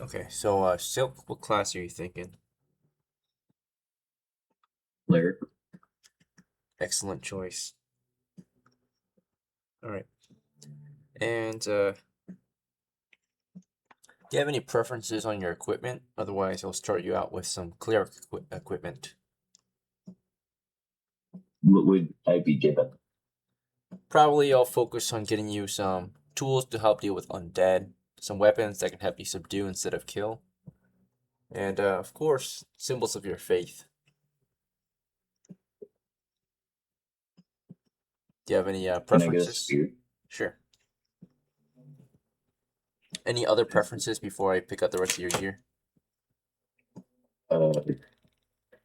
Okay, so Silk, what class are you thinking? Player. Excellent choice. All right. And do you have any preferences on your equipment? Otherwise, I'll start you out with some cleric equipment. What would I be given? Probably I'll focus on getting you some tools to help deal with undead, some weapons that can help you subdue instead of kill, and of course, symbols of your faith. Do you have any Can I get a preferences? spear? Sure. Any other preferences before I pick out the rest of your gear?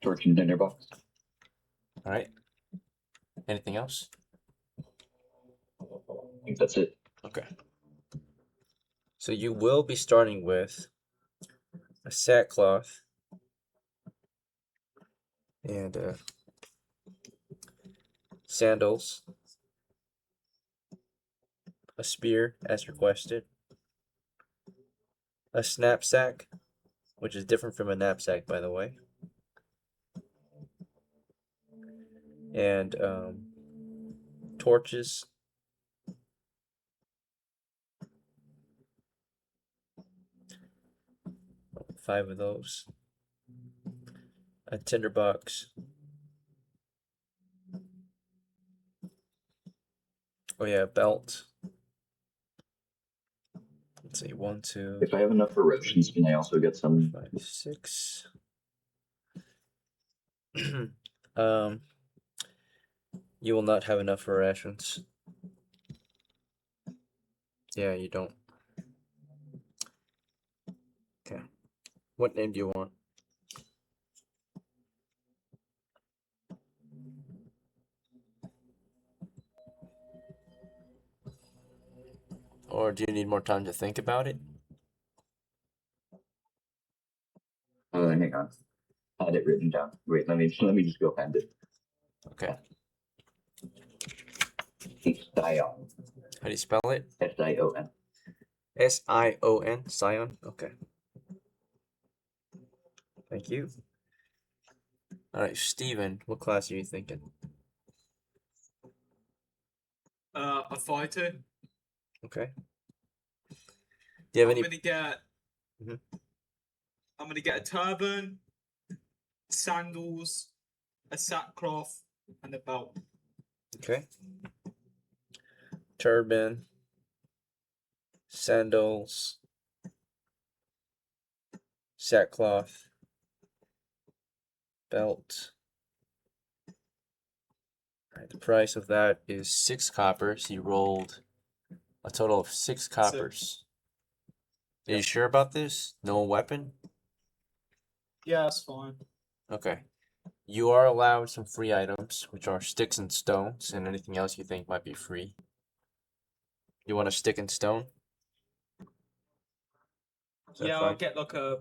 Torch and tinderbox. All right. Anything else? I think that's it. Okay. So you will be starting with a sackcloth and sandals, a spear as requested, a knapsack, which is different from a knapsack, by the way, and torches, five of those, a tinderbox. Oh yeah, belt. Let's see, 1, 2. If I have enough for rations, can I also get some? 5, 6. You will not have enough for rations. Yeah, you don't. Okay. What name do you want? Or do you need more time to think about it? Hang on. I had it written down. Wait, let me just go find it. Okay. It's SION. How do you spell it? SION. SION? Scion? Okay. Thank you. Alright, Steven, what class are you thinking? A fighter. Okay. Do you have any? I'm gonna get a turban, sandals, a sackcloth, and a belt. Okay. Turban, sandals, sackcloth, belt. Alright, the price of that is 6 coppers. You rolled a total of 6 coppers. Are you sure about this? No weapon? Yeah, that's fine. Okay. You are allowed some free items, which are sticks and stones, and anything else you think might be free. You want a stick and stone? Yeah, I'll get like a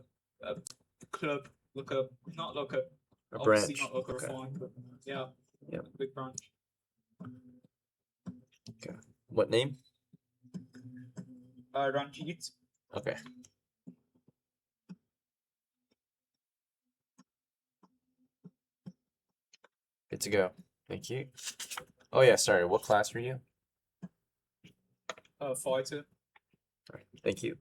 club, like a not like a obviously branch. not like a Okay. refine, but yeah, Yep. big branch. Okay. What name? RANJEET. Okay. Good to go. Thank you. Oh yeah, sorry. What class were you? Fighter. All right. Thank you.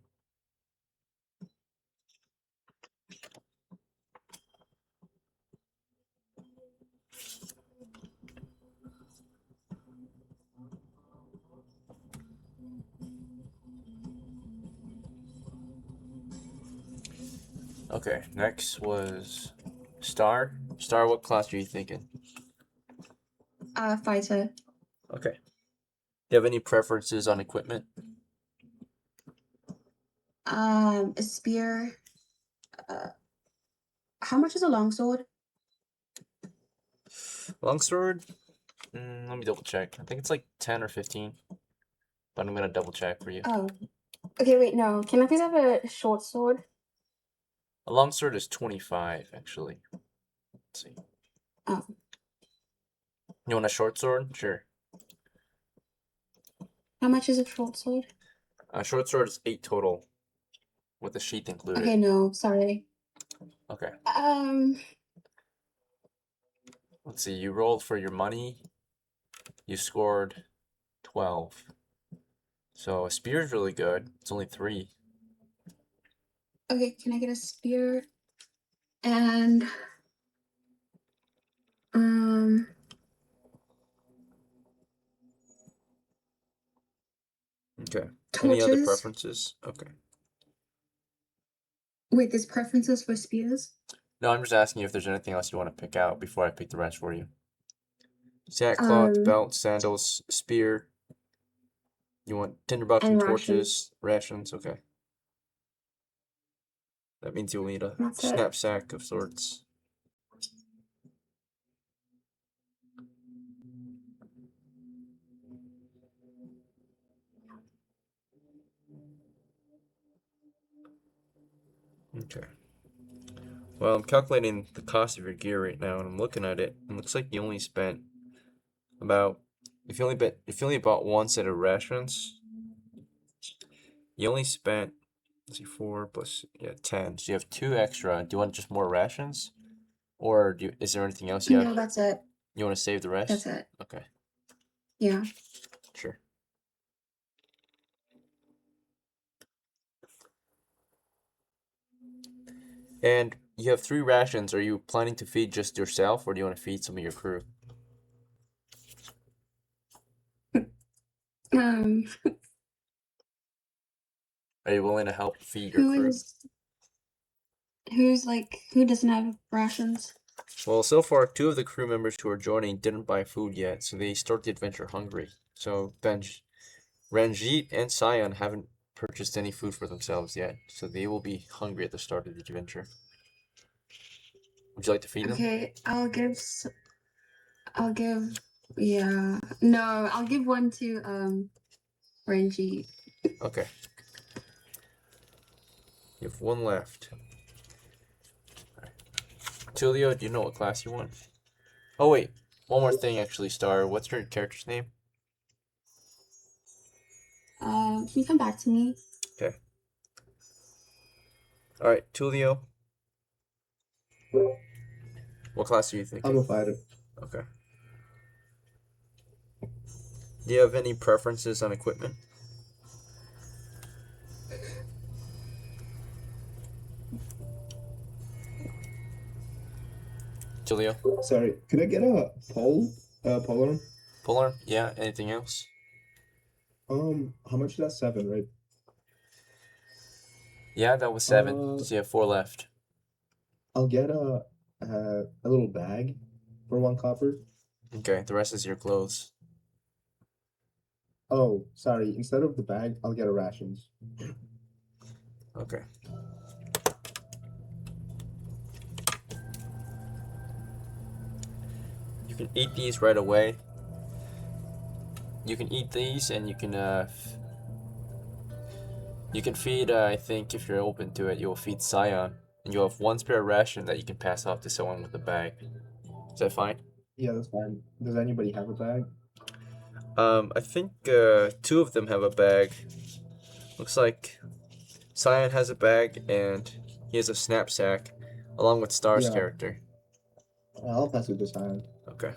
Okay, next was Star. Star, what class are you thinking? Fighter. Okay. Do you have any preferences on equipment? A spear. How much is a longsword? Longsword? Let me double check. I think it's like 10 or 15. But I'm gonna double check for you. Oh. Okay, wait, no. Can I please have a short sword? A longsword is 25, actually. Let's see. Oh. You want a short sword? Sure. How much is a short sword? Short sword is 8 total. with the sheath included. Okay, no, sorry. Okay. Um, Let's see. You rolled for your money. You scored 12. So a spear is really good. It's only 3. okay, can I get a spear? And Okay. Any other torches. preferences? Okay. Wait, there's preferences for spears? No, I'm just asking you if there's anything else you want to pick out before I pick the rest for you. Sackcloth, belt, sandals, spear. You want tinderbox and And torches, rations. Okay. That means you'll need a That's it. knapsack of sorts. Okay. Well, I'm calculating the cost of your gear right now, and I'm looking at it. It looks like you only spent about if you only bought one set of rations, you only spent, let's see, 4 plus 10. So you have 2 extra. Do you want just more rations, or is there anything else you have? No, that's it. You want to save the rest? That's it. Okay, Yeah. sure. And you have 3 rations. Are you planning to feed just yourself, or do you want to feed some of your crew? Um, Are you willing to help feed your crew? who doesn't have rations? Well, so far, 2 of the crew members who are joining didn't buy food yet, so they start the adventure hungry. So Ranjeet and SION haven't purchased any food for themselves yet, so they will be hungry at the start of the adventure. Would you like to feed them? Okay, yeah. No, I'll give one to Ranjit. Okay. You have 1 left. Tulio, do you know what class you want? Oh wait, one more thing actually, Star. What's your character's name? Can you come back to me? Okay. Alright, Tulio. What class are you thinking? I'm a fighter. Okay. Do you have any preferences on equipment? Tulio? Sorry, could I get a polearm? Polearm? Yeah, anything else? How much is that? 7, right? Yeah, that was 7. So you have 4 left. I'll get a little bag for 1 copper. Okay, the rest is your clothes. Oh, sorry. Instead of the bag, I'll get a rations. Okay. You can eat these right away. You can eat these, and you can feed. I think if you're open to it, you'll feed SION, and you'll have 1 spare ration that you can pass off to someone with a bag. Is that fine? Yeah, that's fine. Does anybody have a bag? I think 2 of them have a bag. Looks like SION has a bag, and he has a knapsack, along with Star's Yeah. character. I'll pass it to Simon. Okay.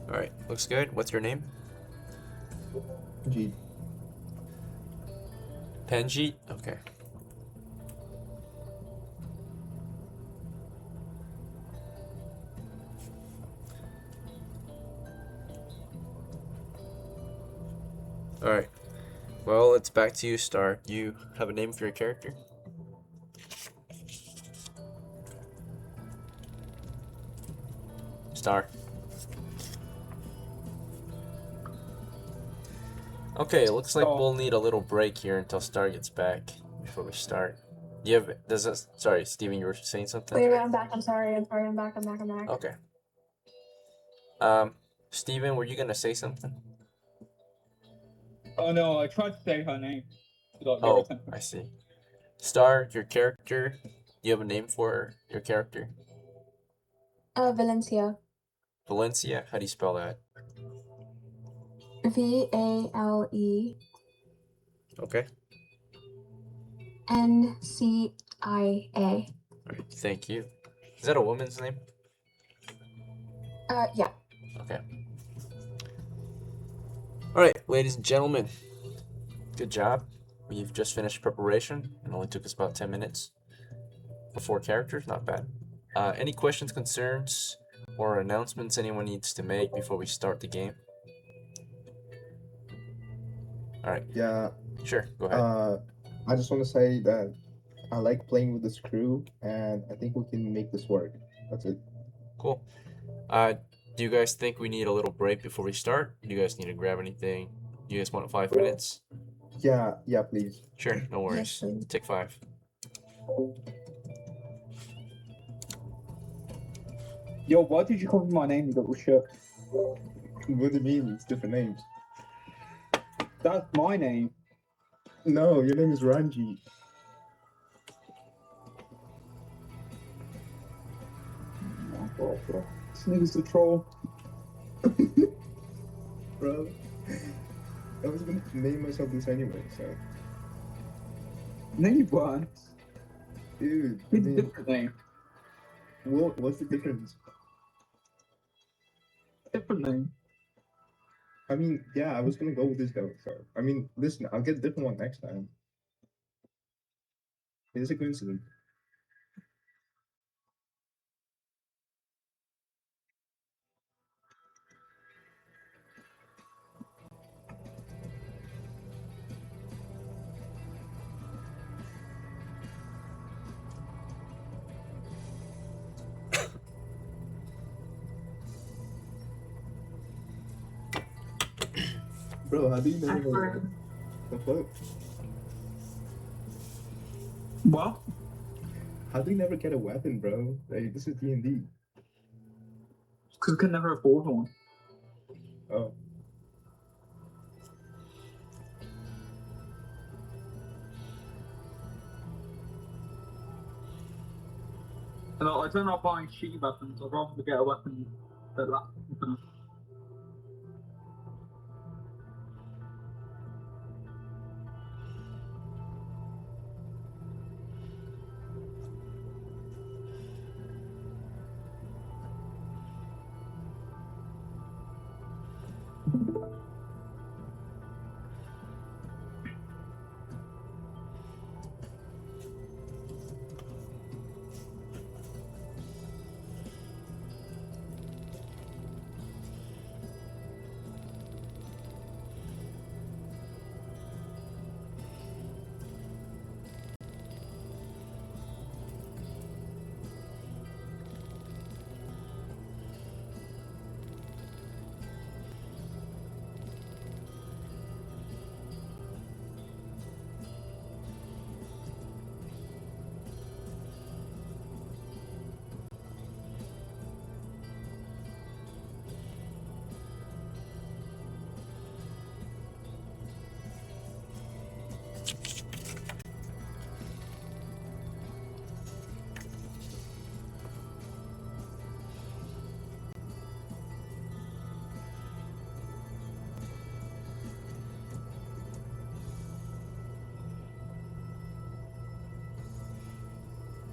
Alright, looks good. What's your name? G. PANJEET? Okay. Alright. Well, it's back to you, Star. You have a name for your character? Star. Okay, it looks like we'll need a little break here until Star gets back before we start. Sorry, Steven, you were saying something? Wait, I'm back. I'm sorry. I'm back. Okay. Steven, were you gonna say something? Oh no, I tried to say her name. Oh, I see. Star, your character. You have a name for your character? Valencia. Valencia. How do you spell that? VALENCIA. Okay. Alright, thank you. Is that a woman's name? Yeah. Okay. Alright, ladies and gentlemen. Good job. We've just finished preparation. It only took us about 10 minutes. For 4 characters, not bad. Any questions, concerns, or announcements anyone needs to make before we start the game? Alright, Yeah. sure, go ahead. I just want to say that I like playing with this crew, and I think we can make this work. That's it. Cool. Do you guys think we need a little break before we start? Do you guys need to grab anything? You guys want 5 minutes? Yeah, please. Sure, no worries. Yes, please. Take 5. Yo, why did you call me my name, you little shit? What do you mean? It's different names. That's my name. No, your name is RANJEET. Oh, bro. This nigga's a troll. Bro, I was gonna name myself this anyway, so. No, you weren't. Dude, I It's a mean, different name. what's the difference? Different name. I mean, yeah, I was gonna go with this though, so. I mean, listen, I'll get a different one next time. It's a coincidence. Bro, how do you know the fuck? What? How do you never get a weapon, bro? Like, this is D&D. Because we could never afford one. Oh. And I don't like buying shitty weapons. I'd rather get a weapon that lasts.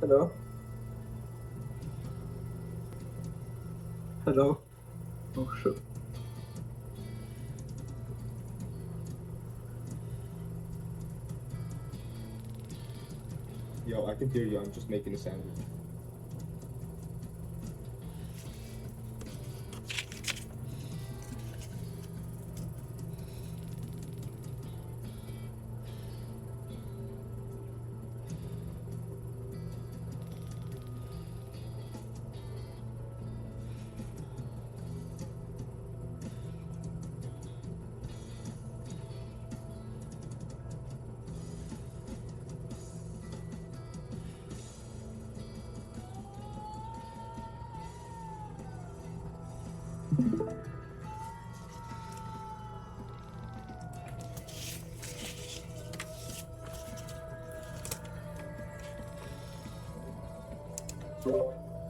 Hello? Hello? Oh shit. Yo, I can hear you. I'm just making a sandwich.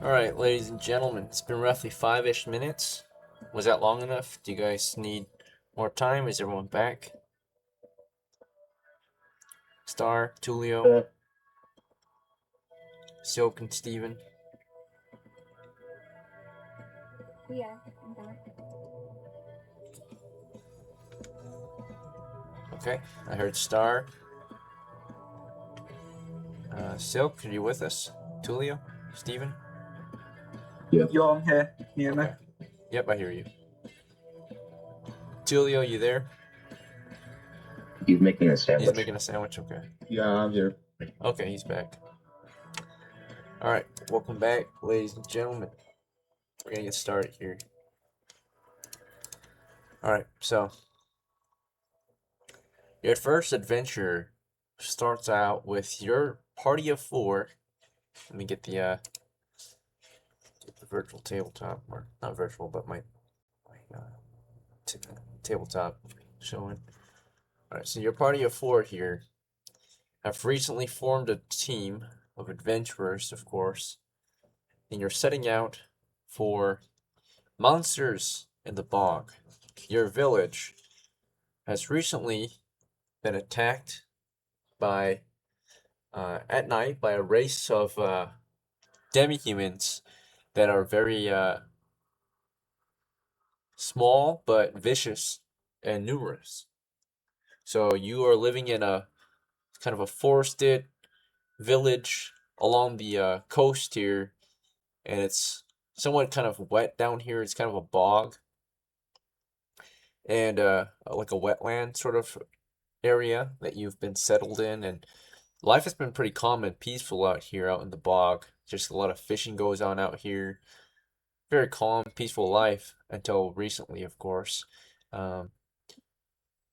Alright, ladies and gentlemen, it's been roughly 5-ish minutes. Was that long enough? Do you guys need more time? Is everyone back? Star, Tulio, Silk, and Steven. Yeah, I'm back. Okay, I heard Star. Silk, are you with us? Tulio? Steven? Yo, I'm here. Can you hear me? Okay. Yep, I hear you. Tulio, you there? He's making a sandwich. He's making a sandwich, okay. Yeah, I'm here. Okay, he's back. Alright, welcome back, ladies and gentlemen. We're gonna get started here. Alright, so your first adventure starts out with your party of 4. Let me get the virtual tabletop, or not virtual, but my tabletop showing. Alright, so your party of 4 here have recently formed a team of adventurers, of course, and you're setting out for monsters in the bog. Your village has recently been attacked by at night by a race of demi-humans that are very small but vicious and numerous. So you are living in a kind of a forested village along the coast here, and it's somewhat kind of wet down here. It's kind of a bog and like a wetland sort of area that you've been settled in, and life has been pretty calm and peaceful out here out in the bog. Just a lot of fishing goes on out here. Very calm, peaceful life until recently, of course. Some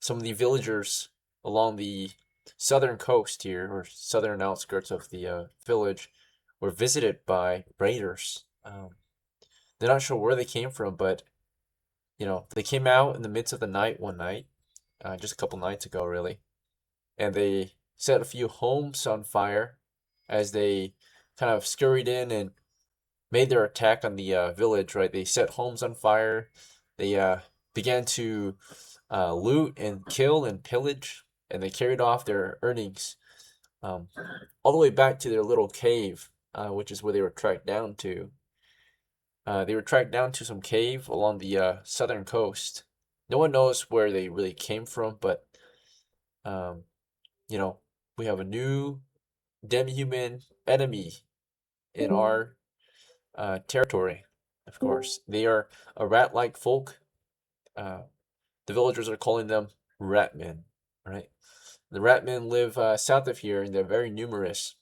of the villagers along the southern coast here, or southern outskirts of the village, were visited by raiders. They're not sure where they came from, but you know, they came out in the midst of the night one night, just a couple nights ago, really, and they set a few homes on fire as they kind of scurried in and made their attack on the village. Right, they set homes on fire. They began to loot and kill and pillage, and they carried off their earnings all the way back to their little cave, which is where they were tracked down to. They were tracked down to some cave along the southern coast. No one knows where they really came from, but you know, we have a new demi-human enemy in our territory. Of course, they are a rat-like folk. The villagers are calling them Ratmen, right? The Ratmen live south of here, and they're very numerous.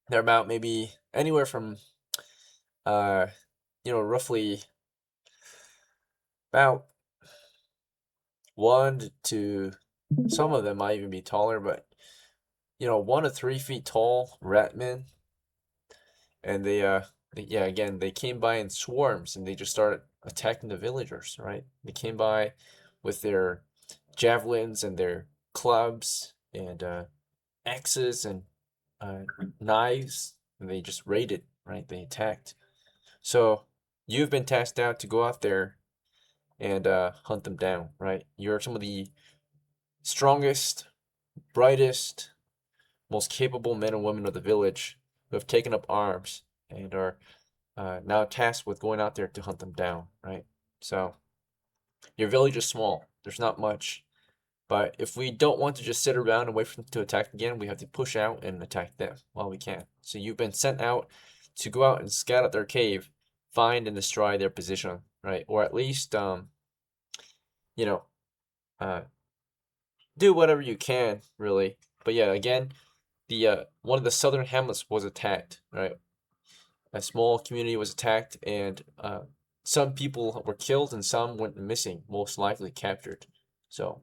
They're about maybe anywhere from, roughly about 1 to, some of them might even be taller, but 1 to 3 feet tall Ratmen, and they came by in swarms, and they just started attacking the villagers, right? They came by with their javelins and their clubs and axes and knives, and they just raided, right? They attacked. So you've been tasked out to go out there and hunt them down, right? You're some of the strongest, brightest, most capable men and women of the village who have taken up arms and are now tasked with going out there to hunt them down, right? So your village is small. There's not much. But if we don't want to just sit around and wait for them to attack again, we have to push out and attack them while we can. So you've been sent out to go out and scout out their cave, find and destroy their position, right? Or at least, do whatever you can, really. But yeah, again, the one of the southern hamlets was attacked, right? A small community was attacked, and some people were killed and some went missing, most likely captured. So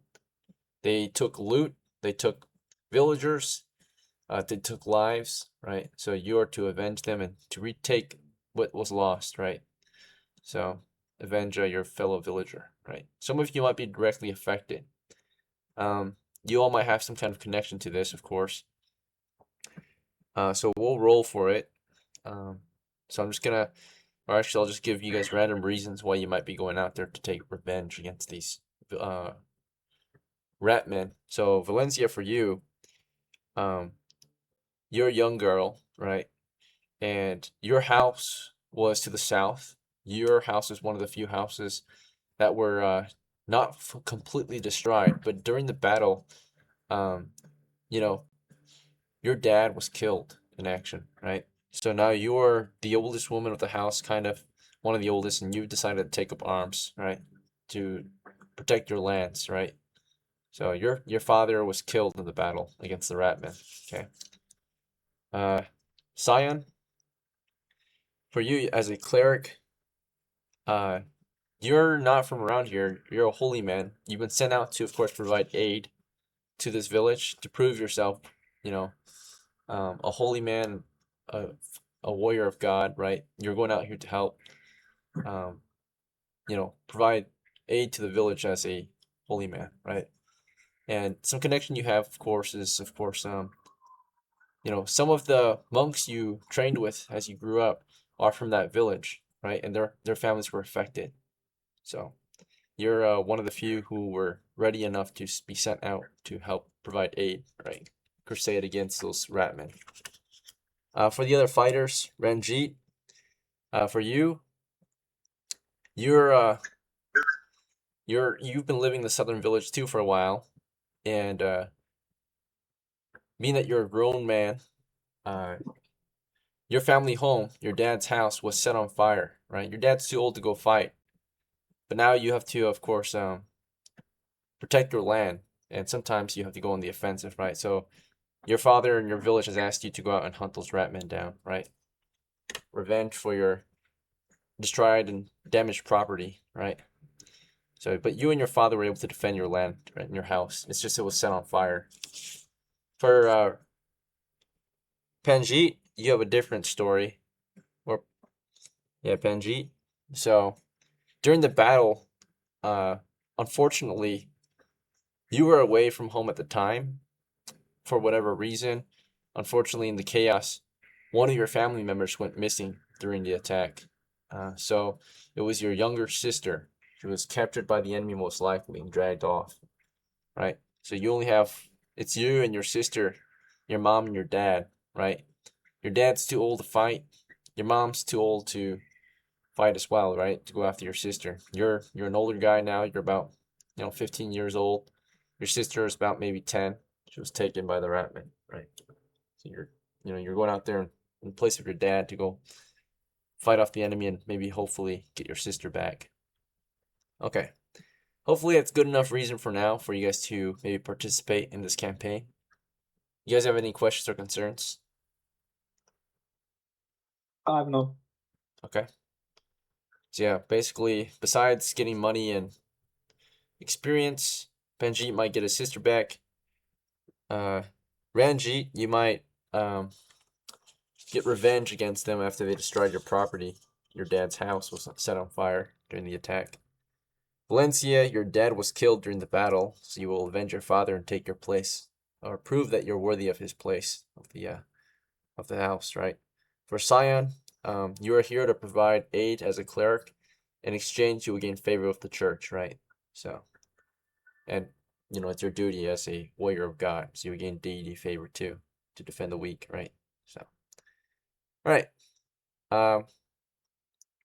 they took loot, they took villagers, they took lives, right? So you are to avenge them and to retake what was lost, right? So avenge your fellow villager, right? Some of you might be directly affected. You all might have some kind of connection to this, of course. So we'll roll for it. So I'm just gonna, or actually, I'll just give you guys random reasons why you might be going out there to take revenge against these Ratmen. So Valencia, for you, um, you're a young girl, right? And your house was to the south. Your house is one of the few houses that were not completely destroyed, but during the battle, um, you know, your dad was killed in action, right? So now you're the oldest woman of the house, kind of one of the oldest, and you've decided to take up arms, right, to protect your lands, right? So your father was killed in the battle against the Ratmen. Okay. SION, for you as a cleric, uh, you're not from around here. You're a holy man. You've been sent out to, of course, provide aid to this village to prove yourself, you know, a holy man, a, a warrior of God, right? You're going out here to help, provide aid to the village as a holy man, right? And some connection you have, of course, is, of course, some of the monks you trained with as you grew up are from that village, right? And their families were affected. So you're one of the few who were ready enough to be sent out to help provide aid, right? Crusade against those Ratmen. For the other fighters, RANJEET, for you, you've been living in the southern village too for a while, and being that you're a grown man, your family home, your dad's house, was set on fire, right? Your dad's too old to go fight, but now you have to, of course, protect your land, and sometimes you have to go on the offensive, right? So your father and your village has asked you to go out and hunt those Ratmen down, right? Revenge for your destroyed and damaged property, right? So, but you and your father were able to defend your land, right, and your house. It's just it was set on fire. For Panjeet, you have a different story. Or yeah, Panjeet. So during the battle, unfortunately, you were away from home at the time for whatever reason. Unfortunately, in the chaos, one of your family members went missing during the attack. So it was your younger sister who was captured by the enemy, most likely, and dragged off, right? So you only have, it's you and your sister, your mom and your dad, right? Your dad's too old to fight. Your mom's too old to fight as well, right? To go after your sister. You're an older guy now. You're about 15 years old. Your sister is about maybe 10. She was taken by the Ratman, right? So you're going out there in place of your dad to go fight off the enemy and maybe hopefully get your sister back. Okay. Hopefully that's good enough reason for now for you guys to maybe participate in this campaign. You guys have any questions or concerns? I have none. Okay. So yeah, basically, besides getting money and experience, Panjeet might get his sister back. RANJEET, you might get revenge against them after they destroyed your property. Your dad's house was set on fire during the attack. Valencia, your dad was killed during the battle, so you will avenge your father and take your place, or prove that you're worthy of his place of the house, right? For SION, you are here to provide aid as a cleric. In exchange, you will gain favor with the church, right? So, and it's your duty as a warrior of God, so you will gain deity favor too to defend the weak, right? So, all right.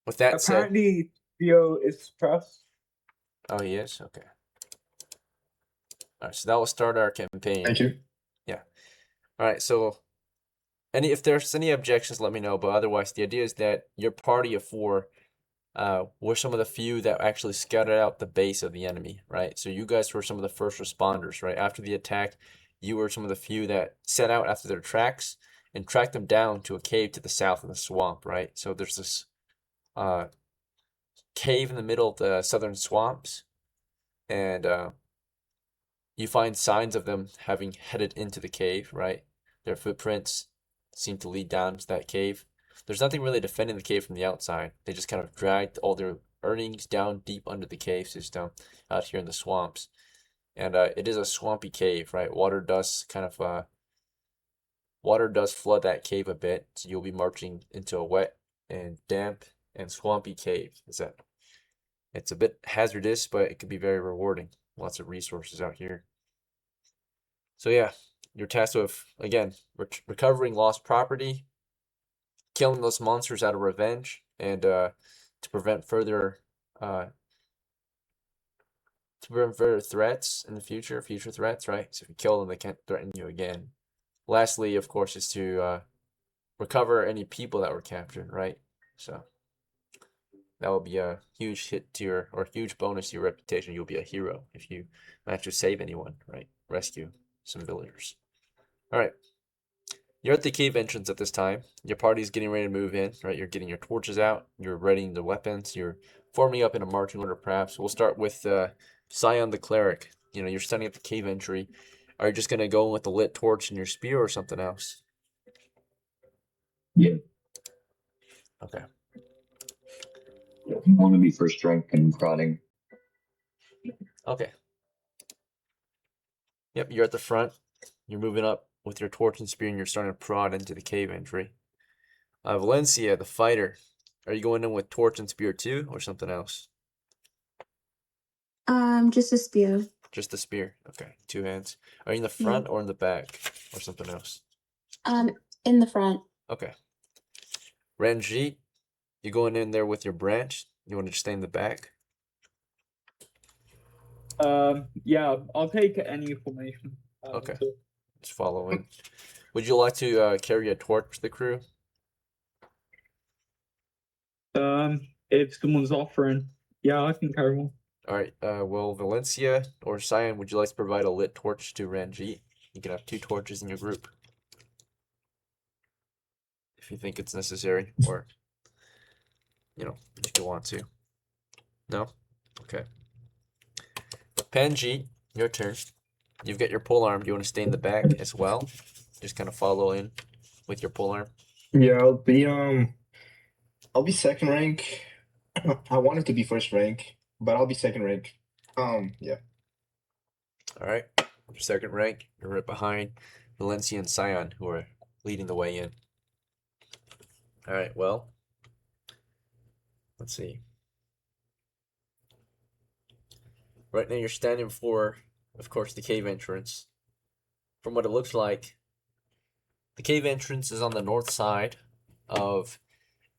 With that said, Apparently, Theo is trust. oh he is, okay. All right, so that will start our campaign. Thank you. Yeah. All right, so if there's any objections, let me know. But otherwise, the idea is that your party of 4 were some of the few that actually scouted out the base of the enemy, right? So you guys were some of the first responders, right? After the attack, you were some of the few that set out after their tracks and tracked them down to a cave to the south of the swamp, right? So there's this cave in the middle of the southern swamps, and you find signs of them having headed into the cave, right? Their footprints seem to lead down to that cave. There's nothing really defending the cave from the outside. They just kind of dragged all their earnings down deep under the cave system out here in the swamps. And it is a swampy cave, right? Water does flood that cave a bit, so you'll be marching into a wet and damp and swampy cave. It's a bit hazardous, but it can be very rewarding. Lots of resources out here. So yeah, you're tasked with, again, recovering lost property, killing those monsters out of revenge, and to prevent further threats in the future threats, right? So if you kill them, they can't threaten you again. Lastly, of course, is to recover any people that were captured, right? So that will be a huge hit to your, or huge bonus to your reputation. You'll be a hero if you manage to save anyone, right? Rescue some villagers. All right. You're at the cave entrance at this time. Your party's getting ready to move in, right? You're getting your torches out. You're readying the weapons. You're forming up in a marching order, perhaps. We'll start with SION the cleric. You know, you're standing at the cave entry. Are you just going to go in with the lit torch and your spear or something else? Yeah. Okay. You want to be first strike and prodding. Okay. Yep, you're at the front. You're moving up with your torch and spear, and you're starting to prod into the cave entry. Valencia, the fighter. Are you going in with torch and spear too, or something else? Just a spear. Just the spear. Okay, 2 hands. Are you in the front or in the back, or something else? In the front. Okay. Ranjeet, you going in there with your branch? You want to just stay in the back? Yeah, I'll take any formation. Okay. Just follow in. Would you like to carry a torch to the crew? If someone's offering, yeah, I can carry one. All right. Well, Valencia or SION, would you like to provide a lit torch to Ranjeet? You can have 2 torches in your group, if you think it's necessary, or you know, if you want to. No? Okay. PANJEET, your turn. You've got your polearm. Do you want to stay in the back as well? Just kind of follow in with your polearm. Yeah, I'll be second rank. I wanted to be first rank, but I'll be second rank. Yeah. All right. Your second rank. You're right behind Valencia and SION, who are leading the way in. All right. Well, let's see. Right now, you're standing before, of course, the cave entrance. From what it looks like, the cave entrance is on the north side of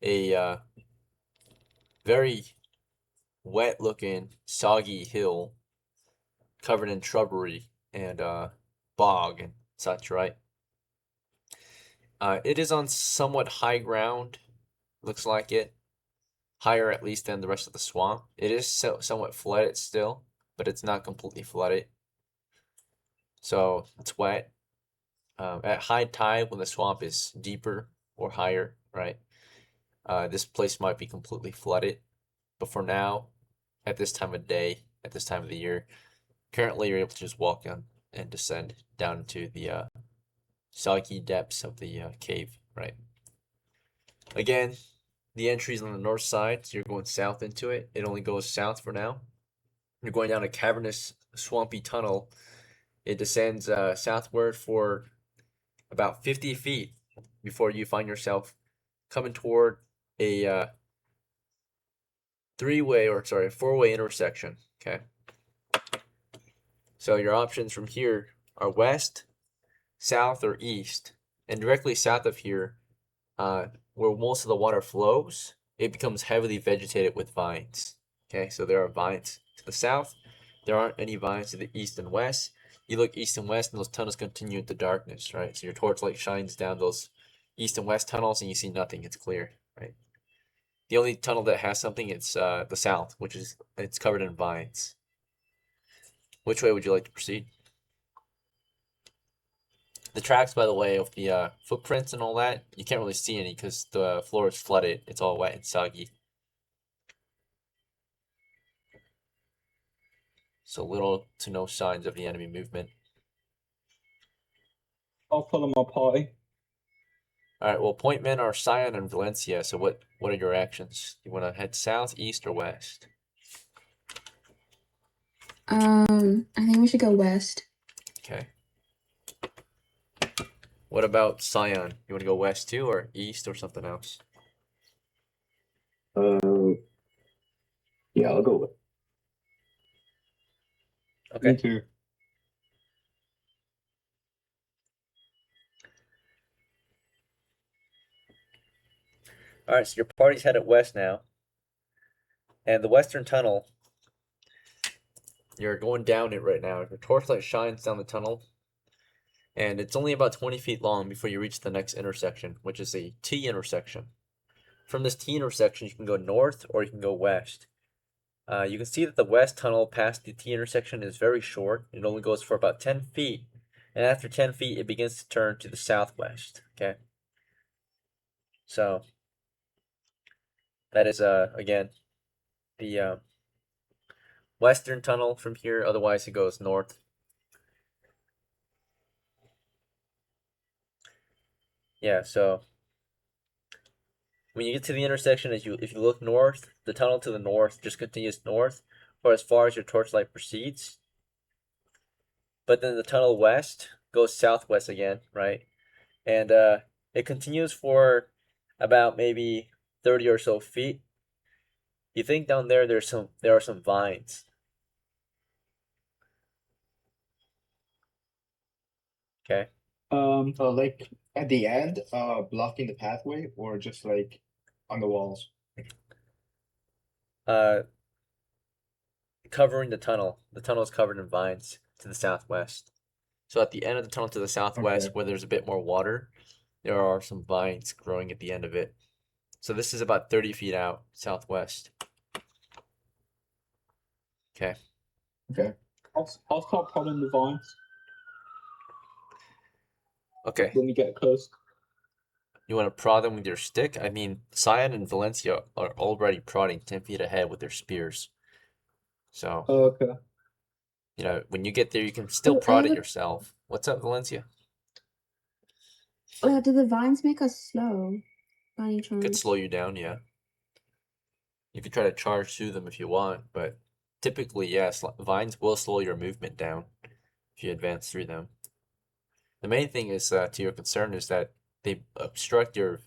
a very wet-looking, soggy hill covered in shrubbery and bog and such, right? It is on somewhat high ground, looks like it. Higher, at least, than the rest of the swamp. It is somewhat flooded still, but it's not completely flooded. So it's wet. At high tide, when the swamp is deeper or higher, right? This place might be completely flooded. But for now, at this time of day, at this time of the year, currently you're able to just walk on and descend down into the soggy depths of the cave, right? Again, the entry is on the north side, so you're going south into it. It only goes south for now. You're going down a cavernous, swampy tunnel. It descends southward for about 50 feet before you find yourself coming toward a four-way intersection. Okay. So your options from here are west, south, or east. And directly south of here, where most of the water flows, it becomes heavily vegetated with vines. Okay, so there are vines to the south. There aren't any vines to the east and west. You look east and west, and those tunnels continue into darkness, right? So your torchlight shines down those east and west tunnels, and you see nothing. It's clear, right? The only tunnel that has something, it's the south, which is it's covered in vines. Which way would you like to proceed? The tracks, by the way, of the footprints and all that, you can't really see any because the floor is flooded. It's all wet and soggy. So little to no signs of the enemy movement. I'll follow my party. All right, well, point men are SION and Valencia. So what are your actions? You want to head south, east, or west? I think we should go west. Okay. What about SION? You want to go west too, or east, or something else? Yeah, I'll go with. Okay. Me too. All right, so your party's headed west now. And the western tunnel, you're going down it right now. Your torchlight shines down the tunnel. And it's only about 20 feet long before you reach the next intersection, which is a T intersection. From this T intersection, you can go north or you can go west. You can see that the west tunnel past the T intersection is very short. It only goes for about 10 feet. And after 10 feet, it begins to turn to the southwest. Okay. So that is, again, the western tunnel from here. Otherwise, it goes north. Yeah, so when you get to the intersection, if you look north, the tunnel to the north just continues north or as far as your torchlight proceeds. But then the tunnel west goes southwest again, right? And it continues for about maybe 30 or so feet. You think down there there are some vines. Okay. Like at the end, blocking the pathway, or just like on the walls. Covering the tunnel. The tunnel is covered in vines to the southwest. So at the end of the tunnel to the southwest, Okay. where there's a bit more water, there are some vines growing at the end of it. So this is about 30 feet out southwest. Okay. Okay. I'll start prodding the vines Okay. when we get close. You want to prod them with your stick? I mean, SION and Valencia are already prodding 10 feet ahead with their spears. So, Okay. you know, when you get there, you can still Oh, prod it yourself. What's up, Valencia? Do the vines make us slow? By any Could chance? slow you down, yeah. You could try to charge through them if you want, but typically, yes, vines will slow your movement down if you advance through them. The main thing is, to your concern, is that they obstruct your.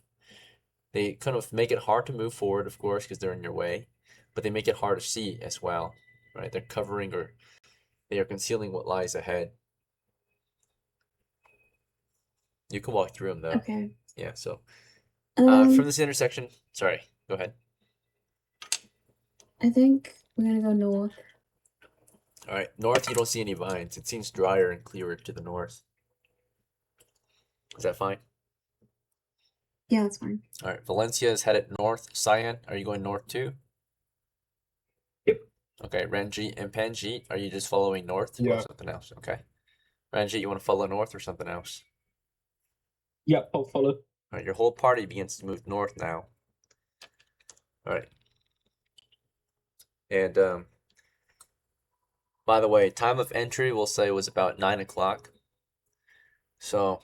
They kind of make it hard to move forward, of course, because they're in your way, but they make it hard to see as well, right? They're covering or they are concealing what lies ahead. You can walk through them though. Okay. Yeah, so Um, from this intersection, sorry, go ahead. I think we're gonna go north. All right, north, you don't see any vines. It seems drier and clearer to the north. Is that fine? Yeah, that's fine. All right, Valencia is headed north. SION, are you going north too? Yep. Okay, RANJEET and PANJEET, are you just following north or Yeah. something else? Okay. RANJEET, you want to follow north or something else? Yep, I'll follow. All right, your whole party begins to move north now. All right. And by the way, time of entry we'll say was about 9 o'clock. So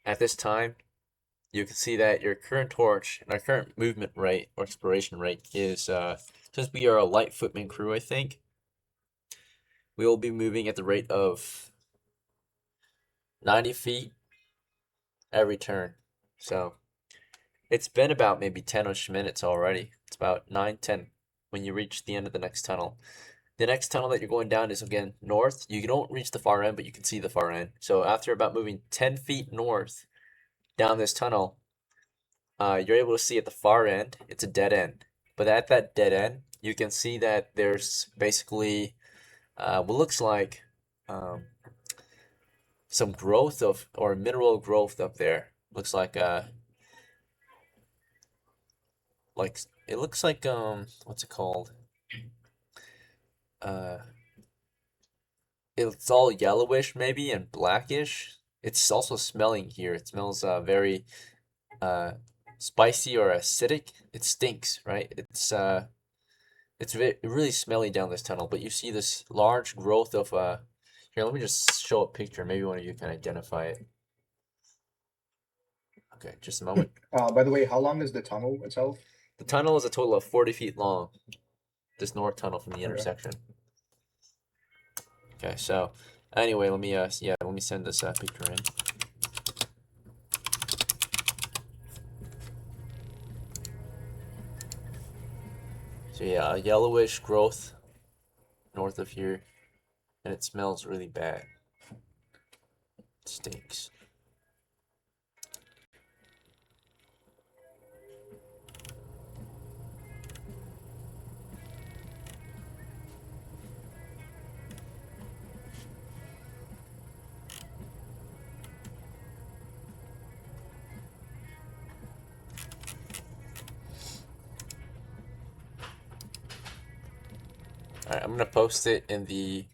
at this time, you can see that your current torch and our current movement rate or exploration rate is, since we are a light footman crew, I think, we will be moving at the rate of 90 feet every turn. So it's been about maybe 10-ish minutes already. It's about 9, 10 when you reach the end of the next tunnel. The next tunnel that you're going down is again north. You don't reach the far end, but you can see the far end. So after about moving 10 feet north down this tunnel, you're able to see at the far end, it's a dead end. But at that dead end, you can see that there's basically what looks like some growth of, or mineral growth up there. Looks like it looks like what's it called? It's all yellowish maybe and blackish. It's also smelling here. It smells very spicy or acidic. It stinks, right? It's really smelly down this tunnel, but you see this large growth of here, let me just show a picture. Maybe one of you can identify it. Okay, just a moment. By the way, how long is the tunnel itself? The tunnel is a total of 40 feet long. This north tunnel from the Okay. intersection. Okay, so anyway, let me send this picture in. So yeah, a yellowish growth north of here, and it smells really bad. It stinks. Alright, I'm gonna post it in the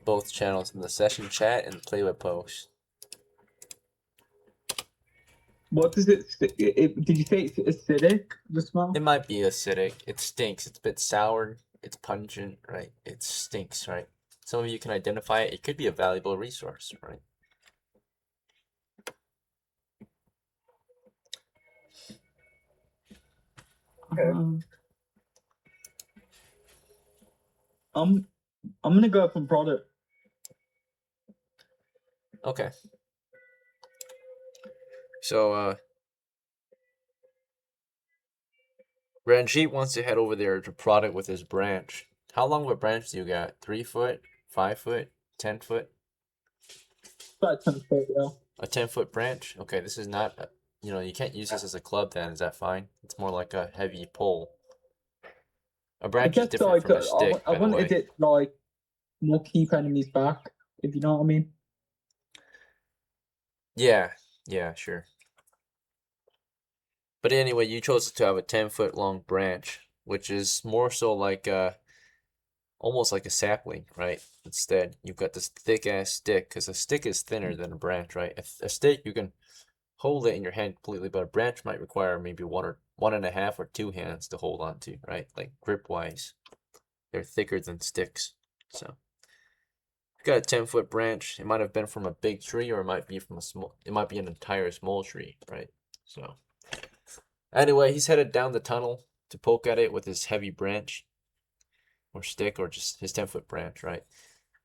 both channels, in the session chat and the play with post. What does did you say it's acidic, the smell? It might be acidic. It stinks. It's a bit sour. It's pungent, right? It stinks, right? Some of you can identify it. It could be a valuable resource, right? Um, I'm gonna go from product. Okay. So, Ranjeet wants to head over there to product with his branch. How long of a branch do you got? 3 foot? 5 foot? 10 foot? About 10 foot, yeah. A 10-foot branch? Okay, this is not, you know, you can't use this as a club then. Is that fine? It's more like a heavy pole. A I branch is guess different like from a stick, I by the way. wanted it like more keep enemies back, if you know what I mean. Yeah, yeah, sure. But anyway, you chose to have a 10-foot long branch, which is more so like almost like a sapling, right? Instead, you've got this thick ass stick, because a stick is thinner than a branch, right? A stick you can hold it in your hand completely, but a branch might require maybe one and a half or 2 hands to hold on to, right? Like grip wise, they're thicker than sticks. So you've got a 10-foot branch. It might have been from a big tree, or it might be from a small. It might be an entire small tree, right? So anyway, he's headed down the tunnel to poke at it with his heavy branch or stick, or just his 10-foot branch, right?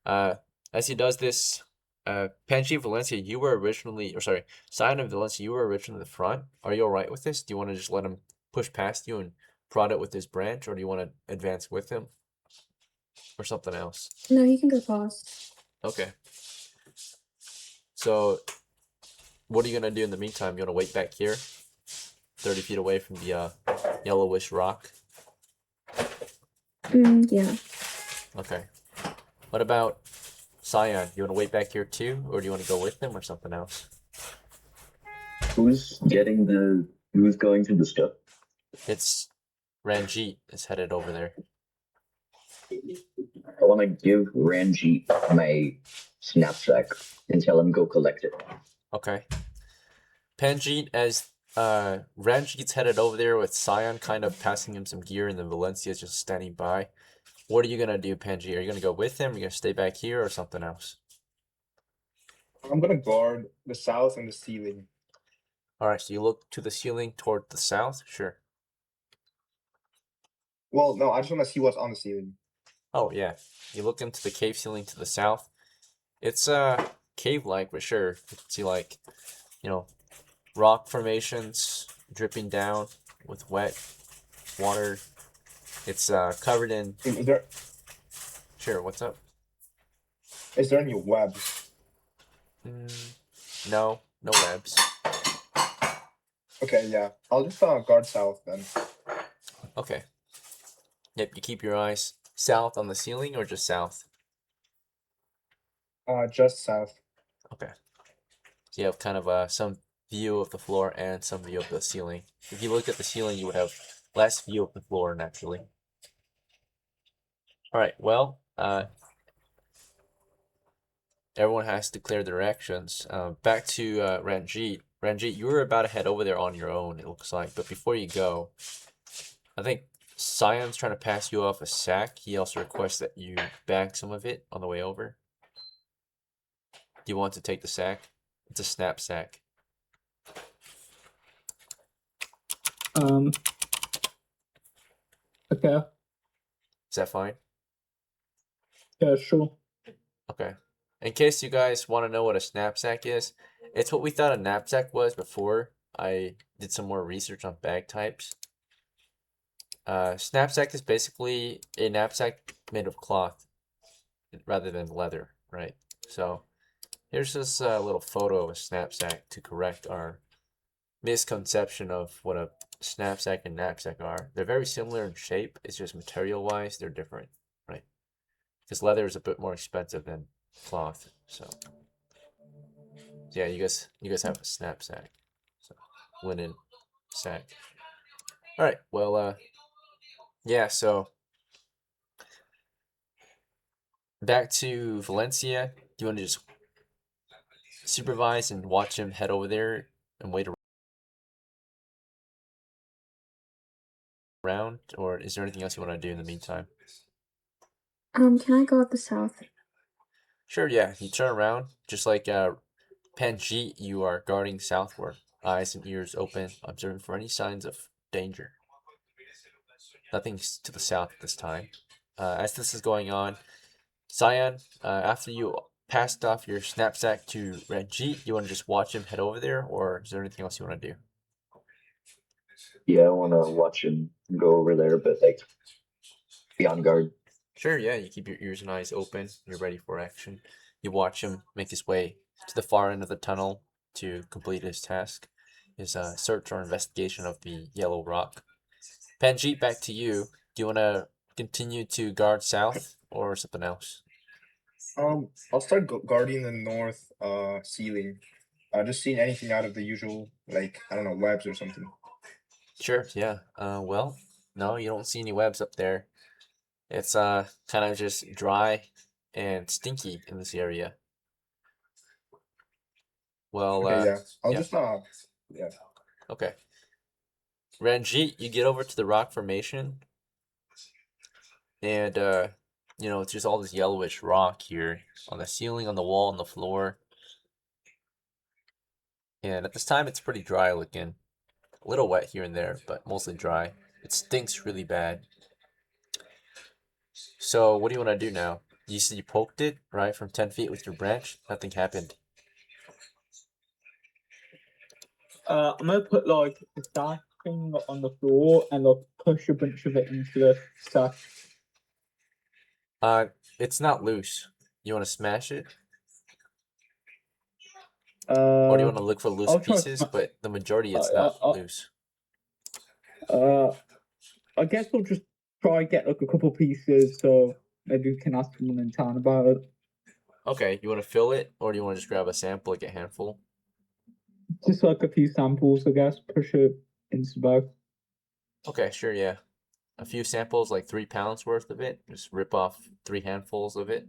As he does this, PANJEET Valencia, you were originally, or sorry, SION of Valencia, you were originally in the front. Are you alright with this? Do you want to just let him push past you and prod it with his branch, or do you want to advance with him? Or something else? No, you can go past. Okay. So, what are you going to do in the meantime? You want to wait back here? 30 feet away from the yellowish rock? Yeah. Okay. What about SION? You want to wait back here too, or do you want to go with him, or something else? Who's going to the stuff? It's Ranjeet is headed over there. I want to give Ranjeet my knapsack and tell him go collect it. Okay. PANJEET, as Ranjeet's headed over there with SION kind of passing him some gear, and then Valencia's just standing by. What are you gonna do, PANJEET? Are you gonna go with him? Are you gonna stay back here, or something else? I'm gonna guard the south and the ceiling. Alright, so you look to the ceiling toward the south? Sure. Well, no, I just want to see what's on the ceiling. Oh, yeah. You look into the cave ceiling to the south. It's cave-like for sure. You can see, like, you know, rock formations dripping down with wet water. It's covered in. Is there Sure, what's up? any webs? No webs. Okay, yeah. I'll just guard south then. Okay. Yep, you keep your eyes south on the ceiling, or just south? Just south. Okay. So you have kind of some view of the floor and some view of the ceiling. If you looked at the ceiling, you would have less view of the floor naturally. Alright, well, everyone has to clear their actions. Back to Ranjeet. Ranjeet, you were about to head over there on your own, it looks like. But before you go, I think SION's trying to pass you off a sack. He also requests that you bag some of it on the way over. Do you want to take the sack? It's a snap sack. Okay. Is that fine? Yeah, sure. Okay. In case you guys want to know what a knapsack is, it's what we thought a knapsack was before I did some more research on bag types. Knapsack is basically a knapsack made of cloth rather than leather, right? So here's this little photo of a knapsack to correct our misconception of what a knapsack and knapsack are. They're very similar in shape. It's just material-wise, they're different, right? Because leather is a bit more expensive than cloth. So yeah, you guys have a knapsack, so linen sack. All right. Well, yeah. So back to Valencia. Do you want to just supervise and watch him head over there and wait around, or is there anything else you want to do in the meantime? Can I go up the south? Sure. Yeah. You turn around, just like Panjit. You are guarding southward, eyes and ears open, observing for any signs of danger. Nothing's to the south at this time. As this is going on, SION, after you passed off your knapsack to RANJEET, you want to just watch him head over there, or is there anything else you want to do? Yeah, I want to watch him go over there, but like be on guard. Sure, yeah, you keep your ears and eyes open. You're ready for action. You watch him make his way to the far end of the tunnel to complete his task, his search or investigation of the yellow rock. Panjit, back to you. Do you want to continue to guard south or something else? I'll start guarding the north ceiling. Just seeing anything out of the usual, like I don't know, webs or something. Sure, yeah. Well, no, you don't see any webs up there. It's kind of just dry and stinky in this area. Well, Okay, yeah. I'll yeah. just yeah. Okay. Ranjit, you get over to the rock formation, and you know, it's just all this yellowish rock here on the ceiling, on the wall, on the floor. And at this time, it's pretty dry looking. A little wet here and there, but mostly dry. It stinks really bad. So, what do you want to do now? You said you poked it, right, from 10 feet with your branch. Nothing happened. I'm gonna put like the stash thing on the floor and like push a bunch of it into the stash. It's not loose. You want to smash it? Or do you want to look for loose I'll try pieces? sma- But the majority, it's not loose. I guess I'll just try get like a couple pieces, so maybe we can ask someone in town about it. Okay, you want to fill it, or do you want to just grab a sample, like a handful? Just like a few samples, I guess. Push it into the bag. Okay, sure, yeah. A few samples, like 3 pounds worth of it. Just rip off 3 handfuls of it,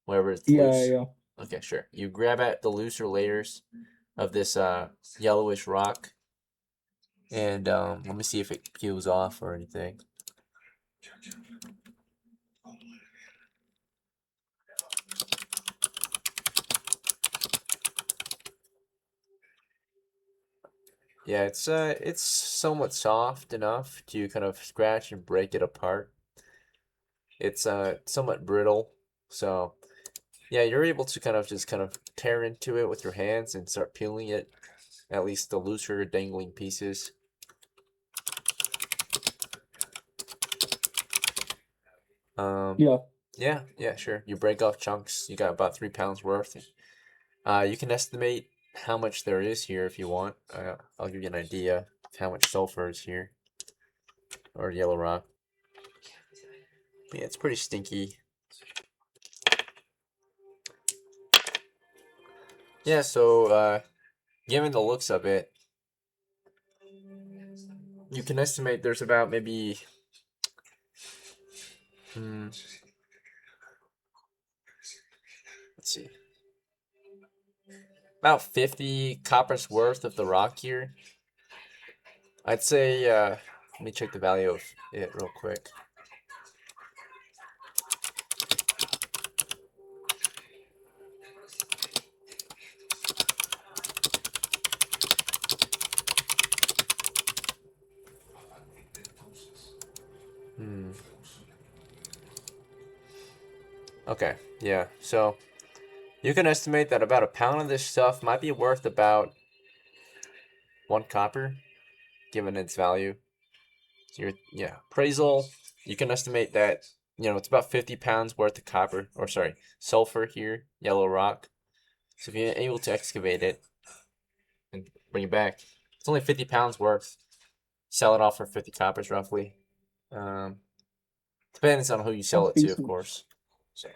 wherever it's loose. Yeah. Okay, sure. You grab at the looser layers of this yellowish rock, and let me see if it peels off or anything. Yeah, it's somewhat soft enough to kind of scratch and break it apart. It's somewhat brittle, so yeah, you're able to kind of tear into it with your hands and start peeling it, at least the looser dangling pieces. Yeah. Yeah, sure. You break off chunks. You got about 3 pounds worth. You can estimate how much there is here if you want. I'll give you an idea of how much sulfur is here, or yellow rock. Yeah, it's pretty stinky. Yeah, so given the looks of it, you can estimate there's about maybe let's see, about 50 coppers worth of the rock here. I'd say, let me check the value of it real quick. Okay, yeah, so you can estimate that about a pound of this stuff might be worth about 1 copper, given its value. So appraisal, you can estimate that, it's about 50 pounds worth of copper, or sorry, sulfur here, yellow rock. So if you're able to excavate it and bring it back, it's only 50 pounds worth. Sell it off for 50 coppers roughly. Depends on who you sell it to, of course. So,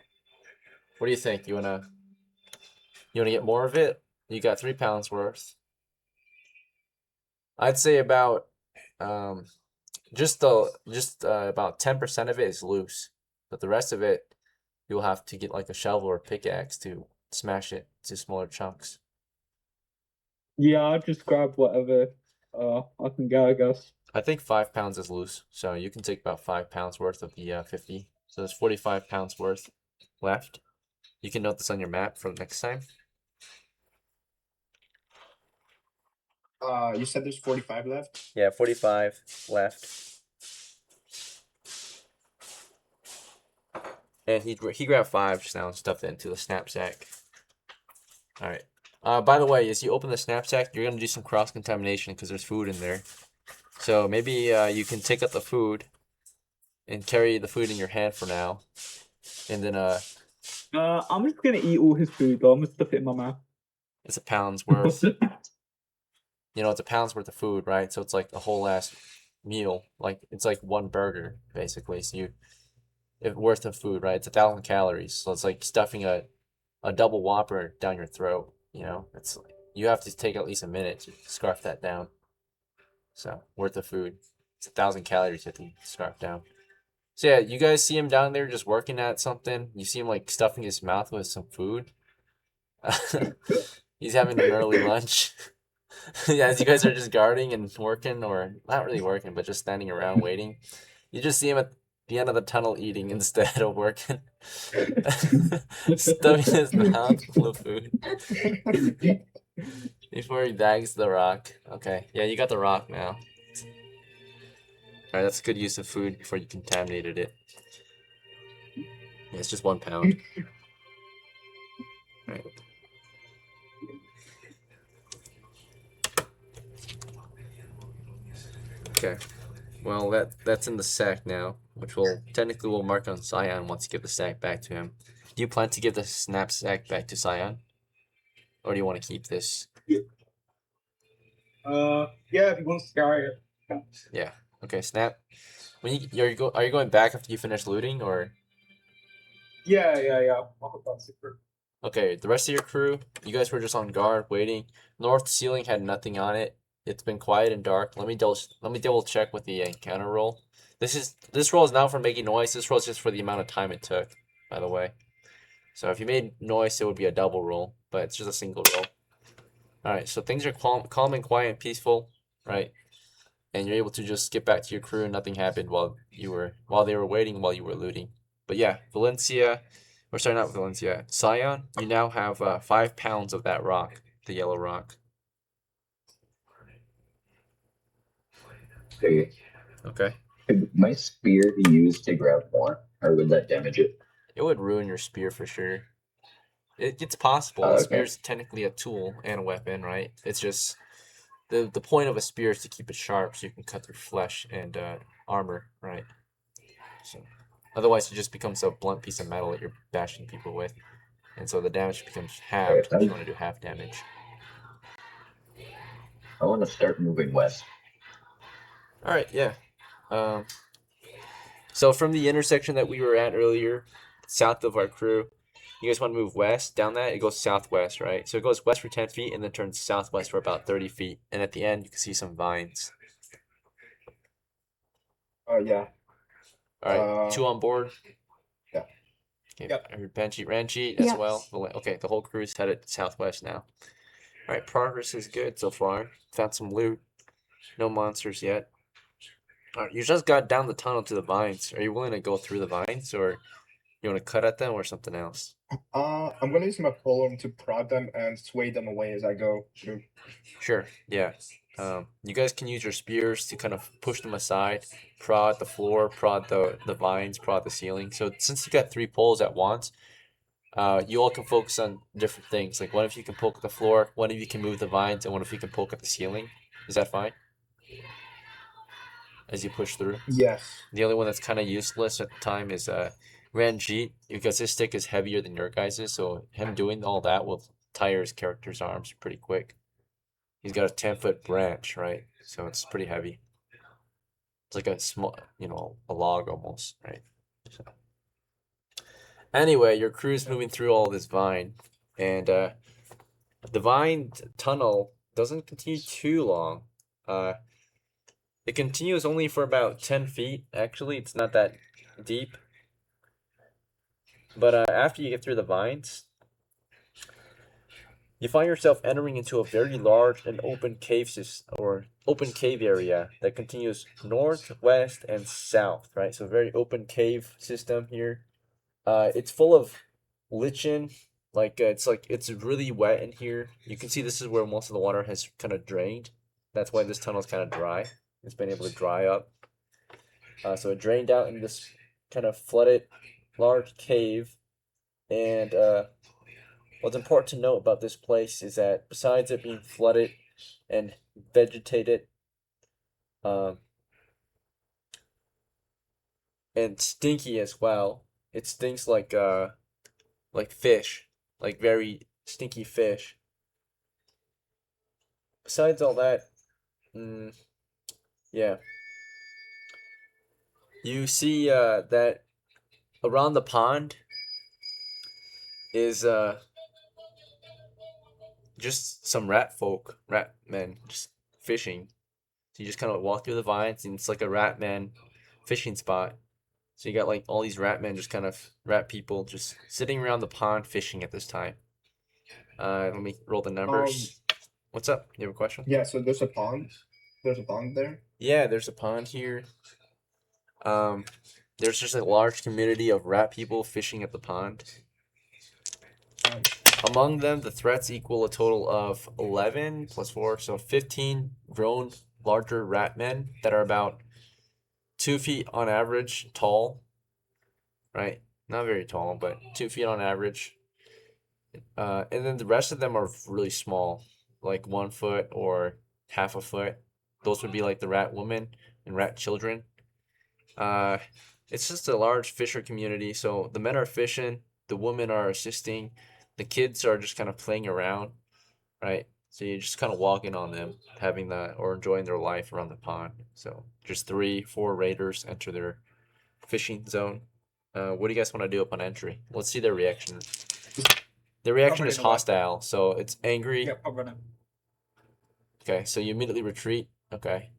what do you think? You wanna get more of it? You got 3 pounds worth. I'd say about about 10% of it is loose, but the rest of it you'll have to get like a shovel or pickaxe to smash it to smaller chunks. Yeah, I'll just grab whatever I can get, I guess. I think 5 pounds is loose, so you can take about 5 pounds worth of the 50. So there's 45 pounds worth left. You can note this on your map for next time. You said there's 45 left? Yeah, 45 left. And he grabbed 5 just now and stuffed it into the knapsack. All right. By the way, as you open the knapsack, you're gonna do some cross contamination because there's food in there. So maybe you can take out the food and carry the food in your hand for now, and then I'm just gonna eat all his food though. I'm gonna stuff it in my mouth. it's a pound's worth. It's a pound's worth of food, right? So it's like a whole ass meal. Like it's like one burger basically. So worth of food, right? It's 1,000 calories. So it's like stuffing a double Whopper down your throat. It's like, you have to take at least a minute to scarf that down. So worth of food. It's 1,000 calories you have to scarf down. So yeah, you guys see him down there just working at something. You see him like stuffing his mouth with some food. He's having an early lunch. Yeah, as you guys are just guarding and working, or not really working, but just standing around waiting. You just see him at the end of the tunnel eating instead of working. Stuffing his mouth full of food. Before he bags the rock. Okay, yeah, you got the rock now. Alright, that's a good use of food before you contaminated it. Yeah, it's just 1 pound. Alright. Okay. Well, that's in the sack now, which we'll mark on SION once you give the sack back to him. Do you plan to give the knapsack back to SION? Or do you want to keep this? Yeah, if he wants to carry it. Yeah. Okay, Snap. Are you going back after you finish looting, or? Yeah. That's super. Okay, the rest of your crew, you guys were just on guard waiting. North ceiling had nothing on it. It's been quiet and dark. Let me double check with the encounter roll. This roll is not for making noise. This roll is just for the amount of time it took, by the way. So if you made noise, it would be a double roll, but it's just a single roll. All right, so things are calm and quiet and peaceful, right? And you're able to just get back to your crew and nothing happened while they were waiting while you were looting. But yeah, not Valencia, SION, you now have 5 pounds of that rock, the yellow rock. Okay. Okay. Could my spear be used to grab more, or would that damage it? It would ruin your spear for sure. It's possible. Okay. A spear's technically a tool and a weapon, right? It's just the point of a spear is to keep it sharp so you can cut through flesh and armor, right? So otherwise it just becomes a blunt piece of metal that you're bashing people with. And so the damage becomes halved if you want to do half damage. I want to start moving west. Alright, yeah. So from the intersection that we were at earlier, south of our crew, you guys want to move west. Down that, it goes southwest, right? So it goes west for 10 feet and then turns southwest for about 30 feet. And at the end, you can see some vines. Yeah. Alright, 2 on board? Yeah. Okay, Yep. I heard Ranjeet as Yes. well. Okay, the whole crew's headed southwest now. Alright, progress is good so far. Found some loot. No monsters yet. Alright, you just got down the tunnel to the vines. Are you willing to go through the vines, or you want to cut at them, or something else? I'm gonna use my polearm to prod them and sway them away as I go through. Sure, yeah. You guys can use your spears to kind of push them aside, prod the floor, prod the vines, prod the ceiling. So since you got 3 poles at once, you all can focus on different things. Like one of you can poke at the floor, one of you can move the vines, and one of you can poke at the ceiling. Is that fine? as you push through. Yes. The only one that's kind of useless at the time is RANJEET, because his stick is heavier than your guys's, so him doing all that will tire his character's arms pretty quick. He's got a 10-foot branch, right? So it's pretty heavy. It's like a small, a log almost, right? So. Anyway, your crew's moving through all this vine, and the vine tunnel doesn't continue too long. It continues only for about 10 feet. Actually, it's not that deep. But after you get through the vines, you find yourself entering into a very large and open cave area that continues north, west, and south, right? So very open cave system here. It's full of lichen, it's really wet in here. You can see this is where most of the water has kind of drained. That's why this tunnel is kind of dry. It's been able to dry up. So it drained out in this kind of flooded large cave, and what's important to note about this place is that besides it being flooded and vegetated, and stinky as well, it stinks like fish, like very stinky fish. Besides all that, yeah, you see that around the pond is just some ratmen, just fishing. So you just kind of walk through the vines, and it's like a ratman fishing spot. So you got like all these ratmen, just kind of rat people, just sitting around the pond fishing at this time. Let me roll the numbers. What's up? You have a question? Yeah, so there's a pond. There's a pond there. Yeah, there's a pond here. There's just a large community of rat people fishing at the pond. Among them, the threats equal a total of 11 plus 4, so 15 grown larger rat men that are about 2 feet on average tall, right? Not very tall, but 2 feet on average. And then the rest of them are really small, like 1 foot or half a foot. Those would be like the rat woman and rat children. It's just a large fisher community, so the men are fishing, the women are assisting, the kids are just kind of playing around, right? So you're just kind of walking on them, having that or enjoying their life around the pond. So just 3-4 raiders enter their fishing zone. What do you guys want to do upon entry? Let's see their reaction. Their reaction is hostile, so it's angry. Yep, I'll run it. Okay, so you immediately retreat. Okay.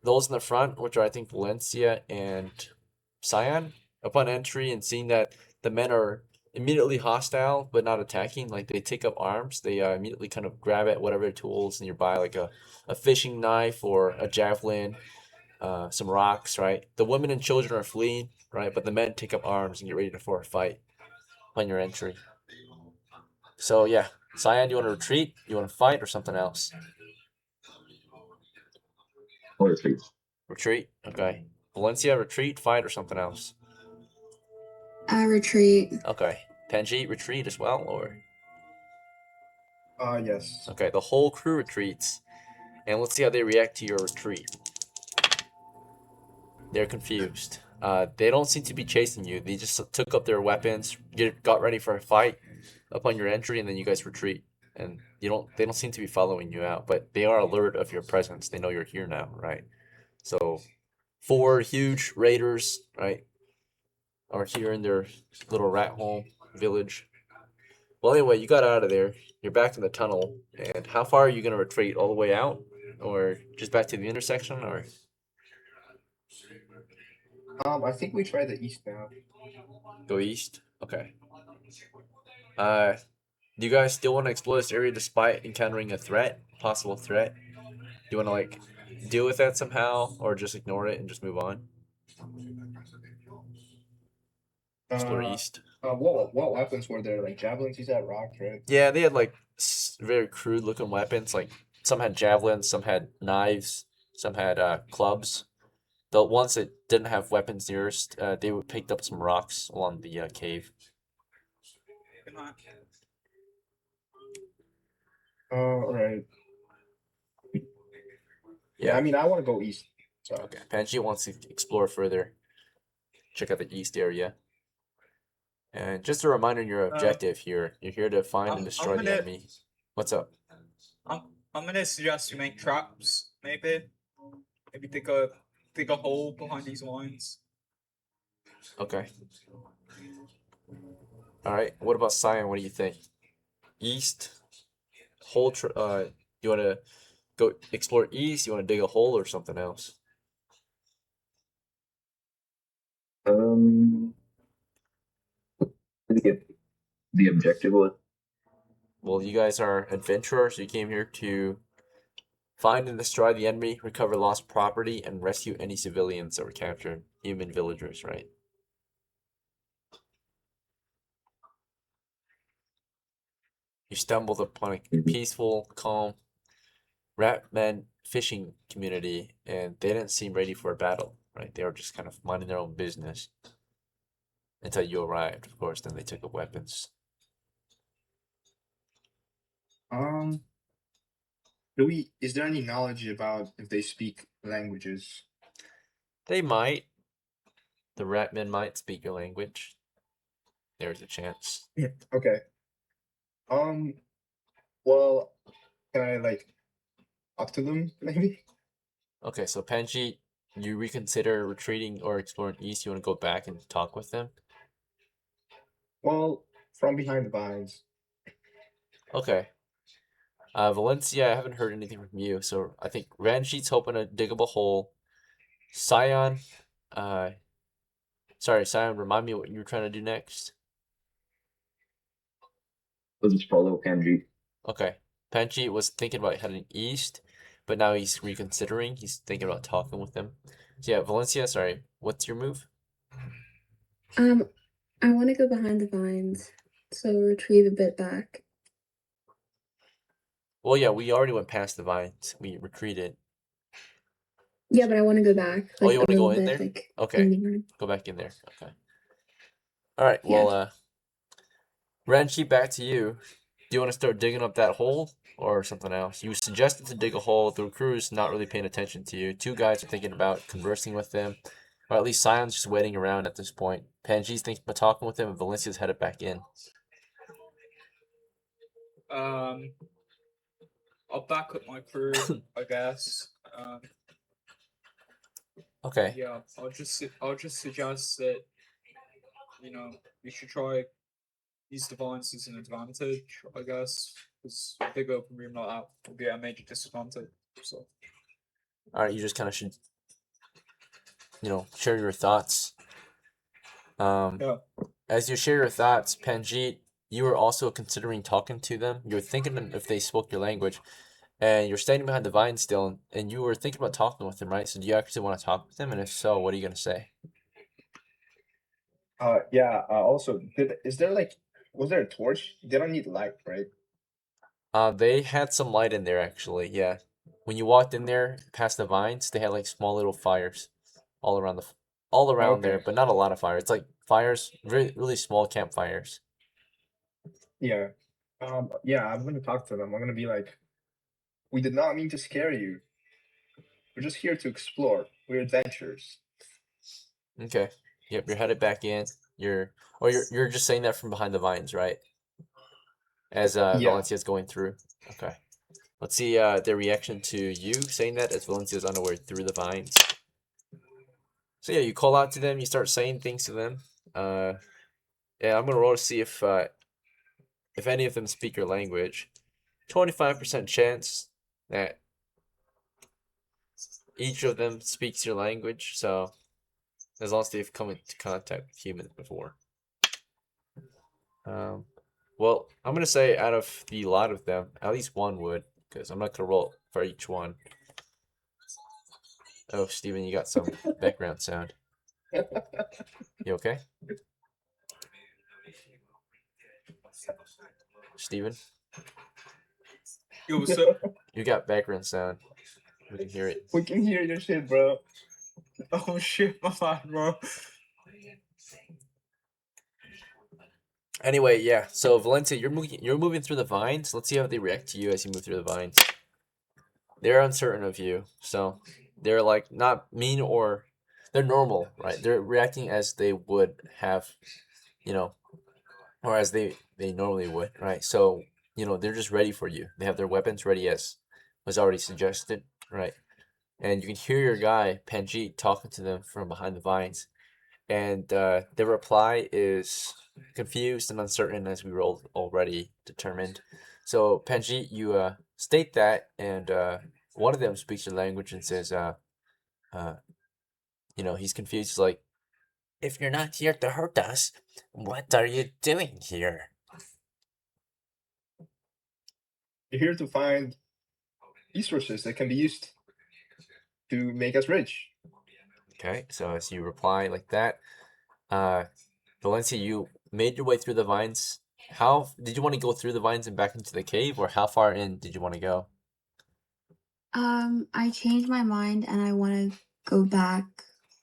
Those in the front, which are I think Valencia and SION, upon entry and seeing that the men are immediately hostile but not attacking, like they take up arms, they immediately kind of grab at whatever tools nearby, like a fishing knife or a javelin, some rocks, right? The women and children are fleeing, right? But the men take up arms and get ready for a fight upon your entry. So yeah, SION, do you want to retreat? You want to fight or something else? Or retreat. Retreat, okay. Valencia, retreat, fight, or something else? Retreat. Okay. PANJEET, retreat as well, or? Yes. Okay, the whole crew retreats. And let's see how they react to your retreat. They're confused. They don't seem to be chasing you. They just took up their weapons, got ready for a fight upon your entry, and then you guys retreat. And they don't seem to be following you out, but they are alert of your presence. They know you're here now, right? So 4 huge raiders, right, are here in their little rat hole village. Well, anyway, you got out of there. You're back in the tunnel. And how far are you going to retreat? All the way out? Or just back to the intersection? Or I think we try the east now. go east? Okay. Do you guys still want to explore this area despite encountering a threat? Possible threat? Do you want to, like, deal with that somehow? Or just ignore it and just move on? Explore east. What weapons were there? Like javelins? You said rocks, right? Yeah, they had like very crude looking weapons. Like some had javelins, some had knives, some had clubs. The ones that didn't have weapons nearest, they would picked up some rocks along the cave. Alright. Yeah, I mean, I want to go east. So Okay. PANJEET wants to explore further. Check out the east area. And just a reminder on your objective here. You're here to find and I'm destroy the gonna- enemy. What's up? I'm gonna suggest you make traps, maybe. Maybe dig a hole behind these lines. Okay. Alright, what about SION? What do you think? East? You want to go explore east? You want to dig a hole or something else? To get the objective was. Well, you guys are adventurers. You came here to find and destroy the enemy, recover lost property, and rescue any civilians that were captured. Human villagers, right? You stumbled upon a peaceful, calm Ratman fishing community, and they didn't seem ready for a battle, right? They were just kind of minding their own business until you arrived, of course. Then they took up weapons. is there any knowledge about if they speak languages? They might. The Ratmen might speak your language. There's a chance. Okay. Well, can I like talk to them maybe? Okay, so PANJEET, you reconsider retreating or exploring east. You want to go back and talk with them? Well, from behind the vines. Okay. Valencia, I haven't heard anything from you, so I think RANJEET's hoping to dig up a hole. SION, sorry, SION, remind me what you were trying to do next. Let's just follow PANJEET. Okay. PANJEET was thinking about heading east, but now he's reconsidering. He's thinking about talking with them. So yeah, Valencia, sorry, what's your move? I want to go behind the vines, so retrieve a bit back. Well, yeah, we already went past the vines. We retreated. Yeah, but I want to go back. Oh, you like, wanna a go little in bit, there? like, Okay. in there. Go back in there. Okay. All right. Yeah. Well, Ranjit, back to you. Do you want to start digging up that hole or something else? You suggested to dig a hole. The crew's not really paying attention to you. Two guys are thinking about conversing with them, or at least Sion's just waiting around at this point. PANJEET's thinking about talking with them, and Valencia's headed back in. I'll back up my crew, I guess. Okay. Yeah, I'll just suggest that we should try use the vines as an advantage, I guess, because a big open room like that would be a major disadvantage. So. All right. You just kind of should, share your thoughts. Yeah. As you share your thoughts, PANJEET, you were also considering talking to them. You were thinking if they spoke your language, and you're standing behind the vine still, and you were thinking about talking with them, right? So do you actually want to talk with them? And if so, what are you gonna say? Yeah. Also, was there a torch? They don't need light, right? They had some light in there actually. Yeah, when you walked in there past the vines, they had like small little fires all around there, Okay. but not a lot of fire. It's like fires, really small campfires. Yeah. Yeah, I'm gonna talk to them. I'm gonna be like, we did not mean to scare you. We're just here to explore. We're adventurers. Okay. Yep, you're headed back in. You're just saying that from behind the vines, right? As Yeah. Valencia's going through. Okay. Let's see their reaction to you saying that as Valencia's on her way through the vines. So yeah, you call out to them, you start saying things to them. Yeah, I'm gonna roll to see if any of them speak your language. 25% chance that each of them speaks your language, so as long as they've come into contact with humans before. Well, I'm gonna say out of the lot of them, at least one would, because I'm not gonna roll for each one. Oh, Steven, you got some background sound. You okay? Steven? Yo, what's up? You got background sound. We can hear it. We can hear your shit, bro. Oh shit, my bad, bro. Anyway, yeah. So Valencia, you're moving through the vines. Let's see how they react to you as you move through the vines. they're uncertain of you, so they're like not mean or they're normal, right? They're reacting as they would have, you know, or as they normally would, right? So they're just ready for you. They have their weapons ready as was already suggested, right? And you can hear your guy Panjeet talking to them from behind the vines, and their reply is confused and uncertain, as we rolled already determined. So Panjeet, you state that, and one of them speaks your language and says, he's confused. He's like, "If you're not here to hurt us, what are you doing here?" You're here to find resources that can be used to make us rich. Okay, so as you reply like that, Valencia, you made your way through the vines. How did you want to go through the vines and back into the cave, or how far in did you want to go? I changed my mind and I want to go back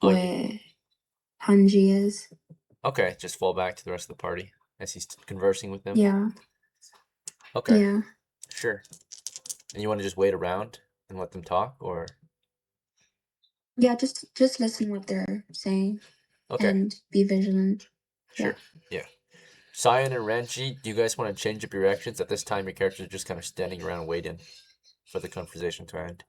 Oh, where Hanji is. Okay, just fall back to the rest of the party as he's conversing with them. Yeah. Okay, Yeah. sure. And you want to just wait around and let them talk, or Yeah, just listen what they're saying okay, and be vigilant. sure, yeah. SION and RANJEET, do you guys want to change up your actions? At this time, your characters are just kind of standing around waiting for the conversation to end.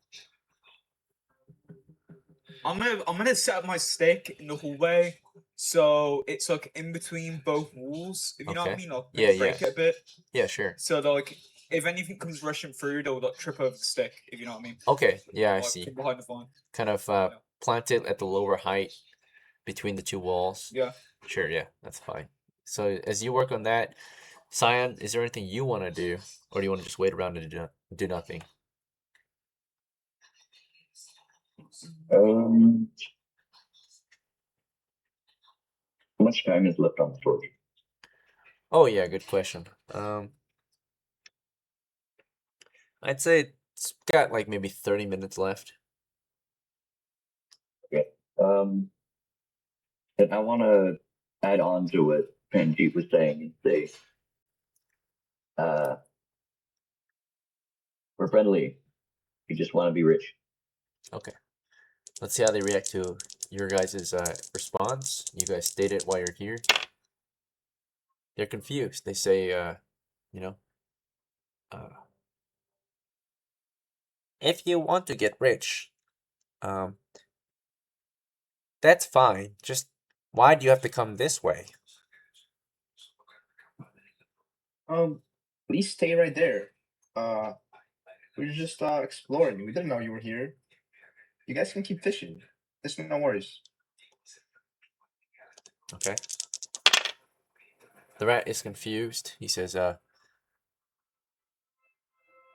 I'm gonna set up my stick in the hallway, so it's like in between both walls. If you know what I Okay. mean, like Yeah, break yeah. it a bit. Yeah, sure. So like, if anything comes rushing through, they'll like trip over the stick. If you know what I mean. Okay, yeah, I Like, see. from behind the vine. Kind of Yeah. plant it at the lower height between the two walls. Yeah. Sure, yeah, that's fine. So as you work on that, SION, is there anything you want to do, or do you want to just wait around and do nothing? How much time is left on the torch? Oh yeah, good question. I'd say it's got like maybe 30 minutes left. And I want to add on to what Panjeet was saying and say, we're friendly. We just want to be rich. Okay. Let's see how they react to your guys' response. You guys state it while you're here. They're confused. They say, if you want to get rich, that's fine. Just why do you have to come this way? Please stay right there. We're just exploring. We didn't know you were here. You guys can keep fishing. There's no worries. Okay. The rat is confused. He says,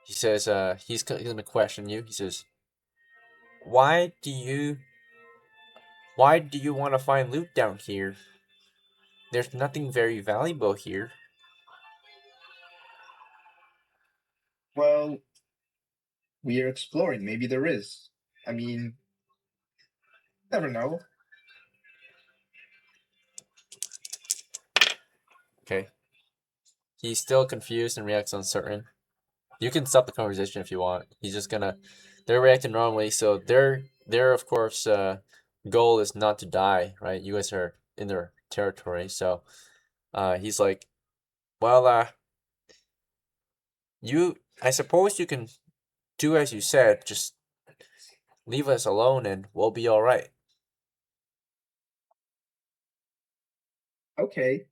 he's gonna question you. He says, why do you want to find loot down here? There's nothing very valuable here. Well, we are exploring. Maybe there is. I mean, never know. Okay. He's still confused and reacts uncertain. You can stop the conversation if you want. He's just gonna. They're reacting normally, so their of course goal is not to die, right? You guys are in their territory, so he's like, well, I suppose you can do as you said. Just leave us alone, and we'll be all right. Okay.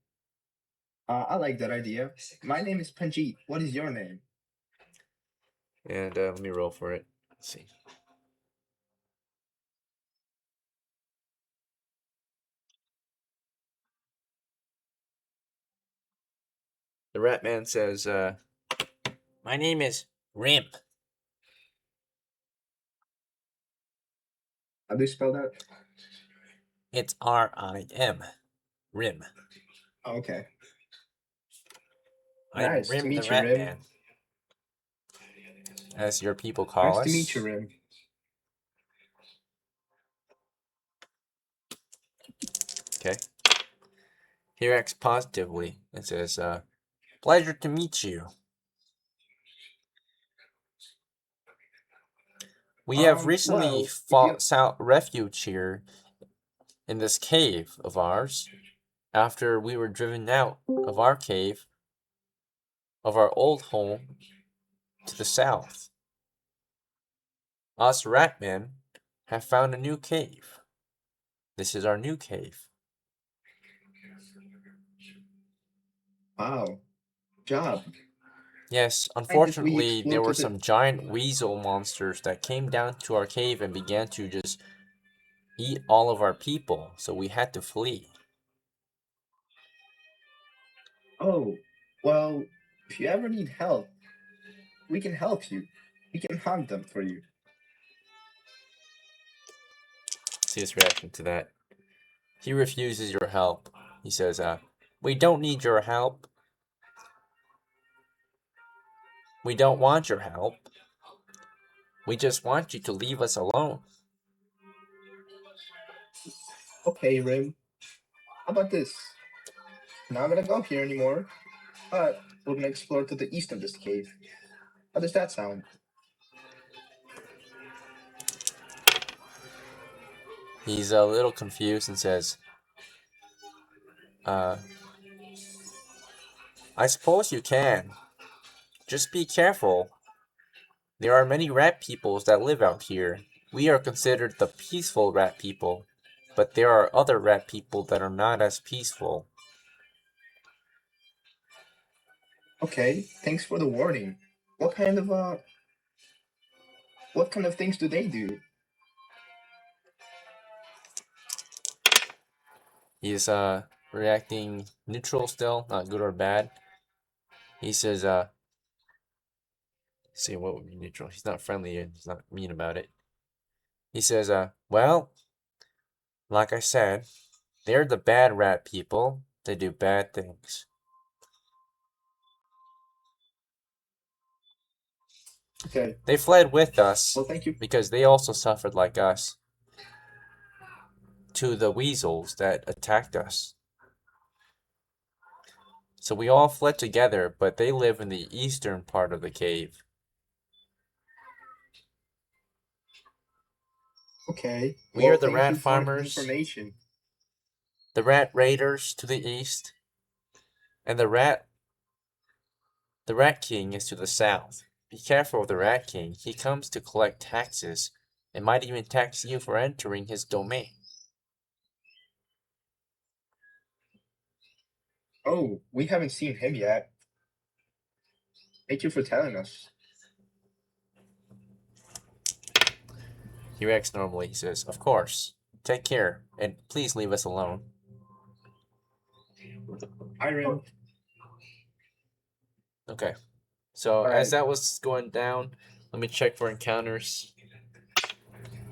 I like that idea. My name is Panjeet. What is your name? And let me roll for it. Let's see. The Ratman says, my name is Rim. How do you spell that? It's R-I-M. Rim. Okay. I'm Nice to Rim the meet you, Rim. Ratman, as your people call Nice us. to meet you, Rim. Okay. He reacts positively and says, pleasure to meet you. We have recently well, if you- sought refuge here in this cave of ours after we were driven out of our cave, of our old home to the south. Us Ratmen have found a new cave. This is our new cave. Wow, job. Yes, we unfortunately, explore there to were the- some giant weasel monsters that came down to our cave and began to just eat all of our people, so we had to flee. Oh, well, if you ever need help, we can help you. We can hunt them for you. See his reaction to that. He refuses your help. He says, we don't need your help. We don't want your help. We just want you to leave us alone. Okay, Rim. How about this? We're not gonna go here anymore, but we're gonna explore to the east of this cave. How does that sound? He's a little confused and says, I suppose you can. Just be careful. There are many rat peoples that live out here. We are considered the peaceful rat people, but there are other rat people that are not as peaceful. Okay, thanks for the warning. What kind of things do they do? He's reacting neutral still, not good or bad. He says, see what would be neutral. He's not friendly and he's not mean about it. He says, well, like I said, they're the bad rat people. They do bad things. Okay, They fled with us well, thank you. because they also suffered like us to the weasels that attacked us. So we all fled together, but they live in the eastern part of the cave. Okay, We are the thank rat you for the farmers, information. the rat raiders to the east, and the rat king is to the south. Be careful of the rat king. He comes to collect taxes and might even tax you for entering his domain. Oh, we haven't seen him yet. Thank you for telling us. He reacts normally. He says, of course. Take care, and please leave us alone. Hi, Rim. Okay. So, All as right. that was going down, let me check for encounters.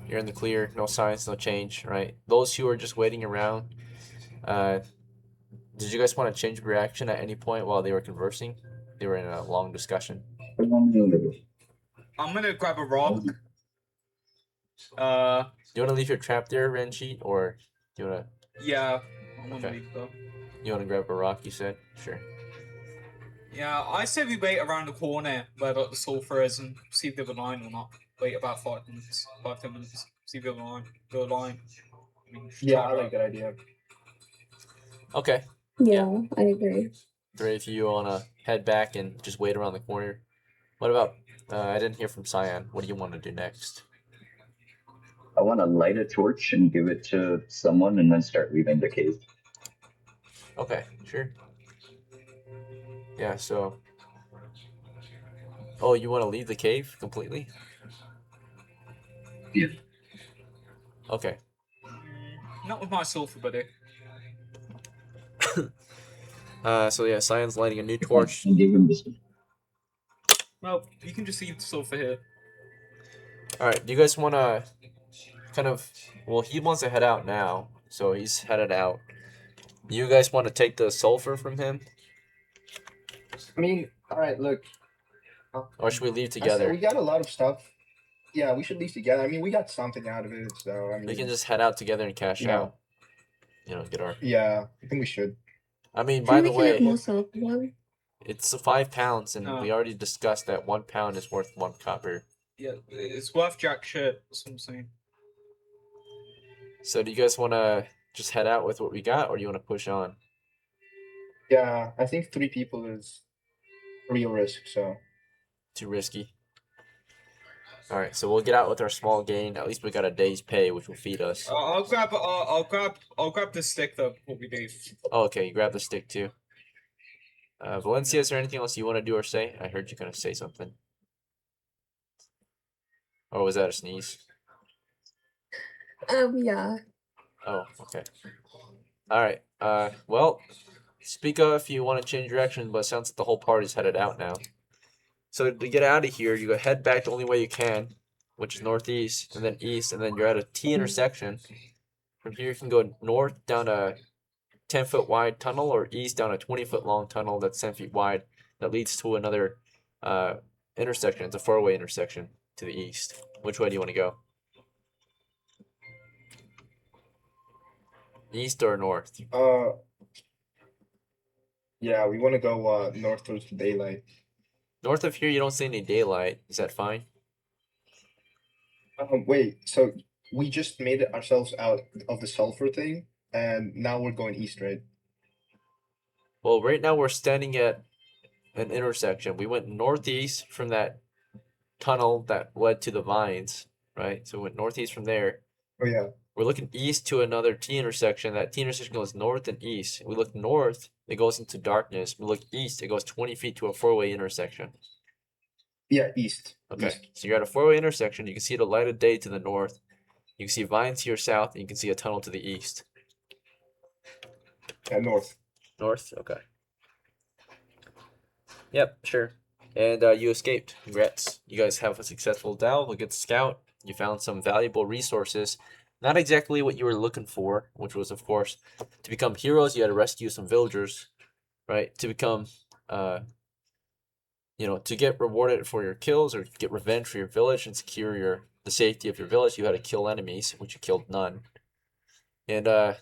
You're in the clear. No signs, no change, right? Those who are just waiting around, did you guys want to change your reaction at any point while they were conversing? They were in a long discussion. I'm gonna grab a rock. Do you want to leave your trap there, Ranjit, or do you want to? Yeah, I'm gonna Okay. leave though. You want to grab a rock? You said, sure. Yeah, I say we wait around the corner where the sulfur is and see if they're aligned or not. Wait about 5 minutes, 5-10 minutes. See if they're aligned. They're aligned. I mean, Yeah, try I like that idea. Okay. Yeah, I agree. Three of you want to head back and just wait around the corner. What about? I didn't hear from Cyan. What do you want to do next? I want to light a torch and give it to someone and then start leaving the cave. Okay, sure. Yeah, so. Oh, you want to leave the cave completely? Yeah. Okay. Not with my sulfur, buddy. So yeah, Cyan's lighting a new torch. And give him this. Well, you can just leave the sulfur here. Alright, do you guys want to kind of... Well, he wants to head out now, so he's headed out. You guys want to take the sulfur from him? I mean, all right, look. Or should we leave I said together? we got a lot of stuff. Yeah, we should leave together. I mean, we got something out of it, so I mean. We can just head out together and cash Yeah. out. You know, get our... Yeah, I think we should. I mean, I by think the we can get way, more sulfur. it's 5 pounds, and No. we already discussed that 1 pound is worth 1 copper. Yeah, it's worth jack shit. That's what I'm saying. So do you guys want to just head out with what we got, or do you want to push on? Yeah, I think 3 people is real risk. So Too risky. All right, so we'll get out with our small gain. At least we got a day's pay, which will feed us. I'll grab the stick though before we leave. Oh, okay, you grab the stick too. Valencia, is there anything else you want to do or say? I heard you gonna say something. Or was that a sneeze? Yeah. Oh, okay. All right. Well, speak up if you want to change direction, but it sounds like the whole party's headed out now. So to get out of here, you go head back the only way you can, which is northeast, and then east, and then you're at a T intersection. From here, you can go north down a 10-foot wide tunnel, or east down a 20-foot long tunnel that's 10 feet wide that leads to another intersection. It's a 4-way intersection to the east. Which way do you want to go? East or north? yeah, we want to go north towards the daylight. North of here, you don't see any daylight. Is that fine? Wait, so we just made it ourselves out of the sulfur thing, and now we're going east, right? Well, right now we're standing at an intersection. We went northeast from that tunnel that led to the vines, right? So we went northeast from there. Oh yeah. We're looking east to another T intersection. That T intersection goes north and east. We look north, it goes into darkness. We look east, it goes 20 feet to a 4-way intersection. Yeah, east. Okay, East. so you're at a 4-way intersection. You can see the light of day to the north. You can see vines to your south, and you can see a tunnel to the east. Yeah, north. North? Okay. Yep, sure. And you escaped. Congrats. You guys have a successful delve, a good scout. You found some valuable resources. Not exactly what you were looking for, which was, of course, to become heroes, you had to rescue some villagers, right? To become, to get rewarded for your kills or get revenge for your village and secure the safety of your village, you had to kill enemies, which you killed none. And to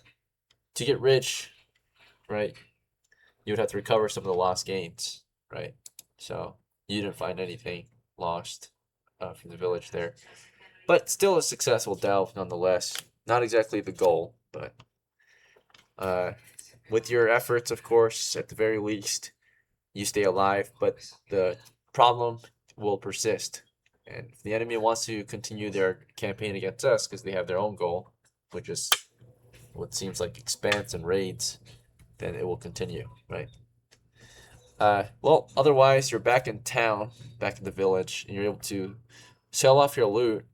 get rich, right, you would have to recover some of the lost gains, right? So you didn't find anything lost from the village there. But still a successful delve nonetheless. Not exactly the goal, but with your efforts, of course, at the very least, you stay alive, but the problem will persist. And if the enemy wants to continue their campaign against us because they have their own goal, which is what seems like expanse and raids, then it will continue, right? Well, otherwise, you're back in town, back in the village, and you're able to sell off your loot.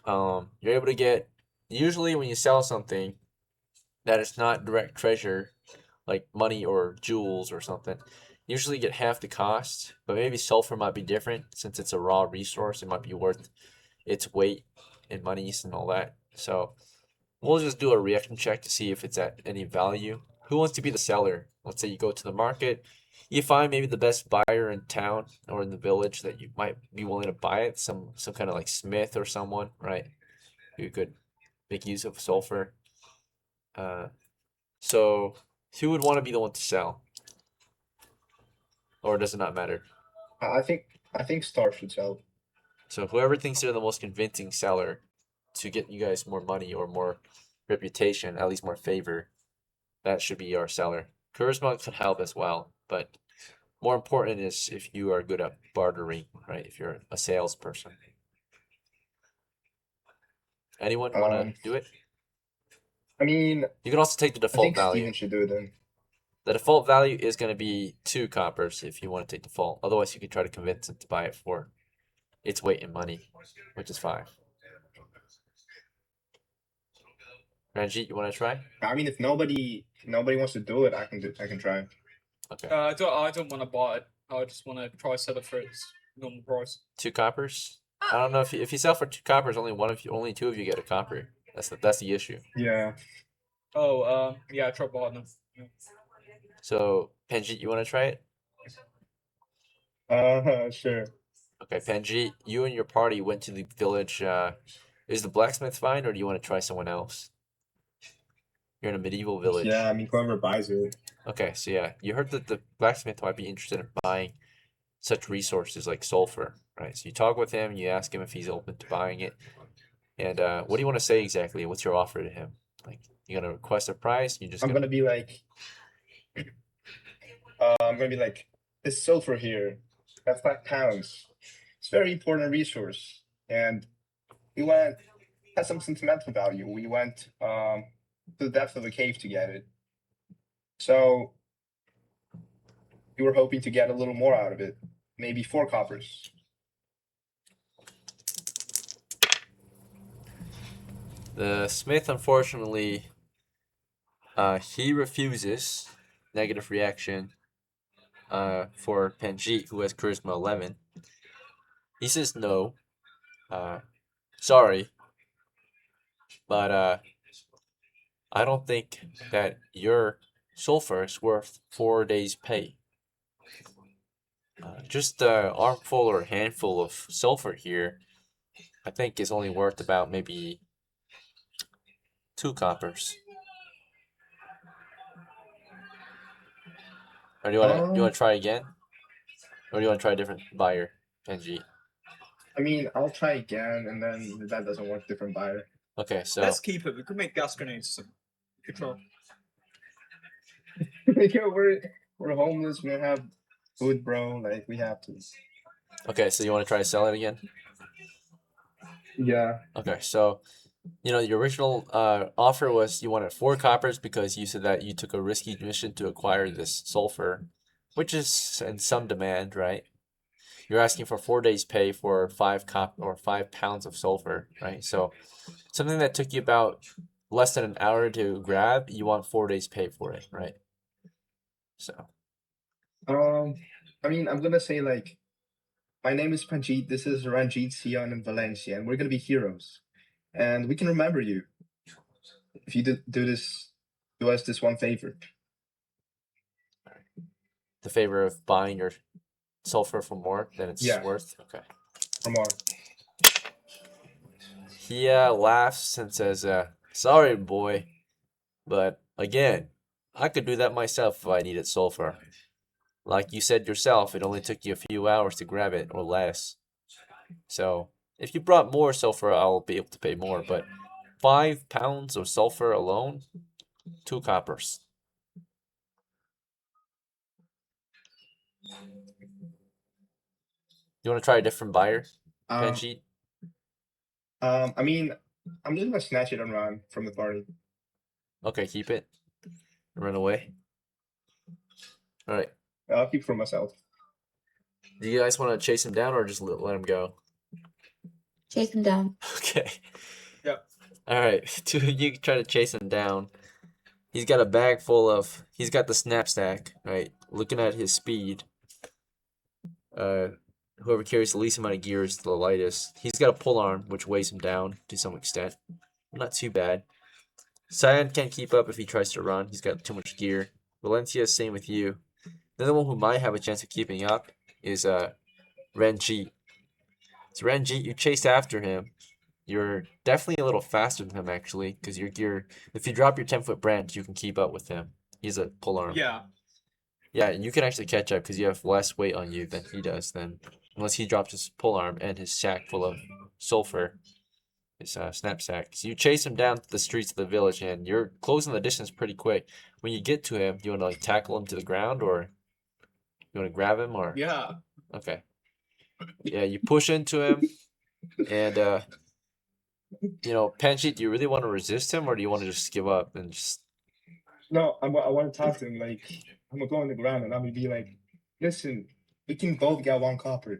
You're able to get, usually when you sell something that is not direct treasure, like money or jewels or something, usually you get half the cost, but maybe sulfur might be different since it's a raw resource. It might be worth its weight in monies and all that. So we'll just do a reaction check to see if it's at any value. Who wants to be the seller? Let's say you go to the market, you find maybe the best buyer in town or in the village that you might be willing to buy it. Some kind of like smith or someone, right? Who could make use of sulfur. So who would want to be the one to sell? Or does it not matter? I think Star should sell. So whoever thinks they're the most convincing seller to get you guys more money or more reputation, at least more favor, that should be our seller. Charisma could help as well, but more important is if you are good at bartering, right? If you're a salesperson. Anyone want to do it? I mean, You can also take the I default think value. Steven should do it then. The default value is going to be 2 coppers if you want to take default. Otherwise, you can try to convince him to buy it for its weight in money, which is 5. Ranjit, you want to try? I mean, if nobody wants to do it, I can try. Okay. I don't want to buy it. I just want to try sell it for its normal price. 2 coppers? I don't know if you sell for 2 coppers, only 2 of you get a copper. That's the issue. Yeah. Oh, yeah, try buying them. Yeah. So Panjeet, you want to try it? Sure. Okay, Panjeet, you and your party went to the village. Is the blacksmith fine, or do you want to try someone else? You're in a medieval village. Yeah, I mean, whoever buys it. Okay, so yeah, you heard that the blacksmith might be interested in buying such resources like sulfur, right? So you talk with him, you ask him if he's open to buying it, and what do you want to say exactly? What's your offer to him? Like, you gonna request a price? You just I'm gonna be like, this sulfur here, that's 5 pounds. It's a very important resource, and we went has some sentimental value. We went to the depth of the cave to get it, so you were hoping to get a little more out of it, maybe 4 coppers. The smith, unfortunately, he refuses. Negative reaction. For Panjeet, who has charisma 11, he says no. Sorry, but I don't think that your sulfur is worth 4 days' pay. Just an armful or a handful of sulfur here, I think, is only worth about maybe 2 coppers. Or do you want to try again? Or do you want to try a different buyer, Panjeet? I mean, I'll try again, and then if that doesn't work, different buyer. Okay, so Let's keep it. We could make gas grenades. Good try. Yeah, we're homeless. We don't have food, bro. Like, we have to. okay, so you want to try to sell it again? Yeah. Okay, so your original offer was you wanted 4 coppers because you said that you took a risky mission to acquire this sulfur, which is in some demand, right? You're asking for 4 days' pay for 5 pounds of sulfur, right? So something that took you about less than an hour to grab, you want 4 days' pay for it, right? So I mean, I'm gonna say, like, my name is Panjeet. This is RANJEET, SION, and Valencia, and we're gonna be heroes. And we can remember you if you do us this one favor. the favor of buying your sulfur for more than it's Yeah. worth. Okay. Or more. He laughs and says, "Sorry, boy, but again, I could do that myself if I needed sulfur. Like you said yourself, it only took you a few hours to grab it, or less. So, if you brought more sulfur, I'll be able to pay more, but 5 pounds of sulfur alone, 2 coppers." You want to try a different buyer, Um, Panjeet? I mean, I'm just gonna snatch it and run from the party. Okay, keep it. Run away. Alright. I'll keep for myself. Do you guys want to chase him down or just let him go? Chase him down. Okay. Yep. Alright, two of you try to chase him down. He's got a bag full of, he's got the knapsack, right? Looking at his speed, whoever carries the least amount of gear is the lightest. He's got a pole arm, which weighs him down to some extent. Not too bad. Sion can't keep up if he tries to run. He's got too much gear. Valencia, same with you. The other one who might have a chance of keeping up is RANJEET. So RANJEET, you chase after him. You're definitely a little faster than him, actually, because your gear, if you drop your 10-foot branch, you can keep up with him. He's a pull arm. Yeah. Yeah, you can actually catch up because you have less weight on you than he does. Then, unless he drops his pole arm and his sack full of sulfur, his knapsack. So you chase him down the streets of the village, and you're closing the distance pretty quick. When you get to him, do you want to like tackle him to the ground, or you want to grab him, or Yeah. okay? Yeah, you push into him, and Panjeet, do you really want to resist him, or do you want to just give up and just? No, I want to talk to him. Like, I'm gonna go on the ground and I'm gonna be like, listen, we can both get 1 copper.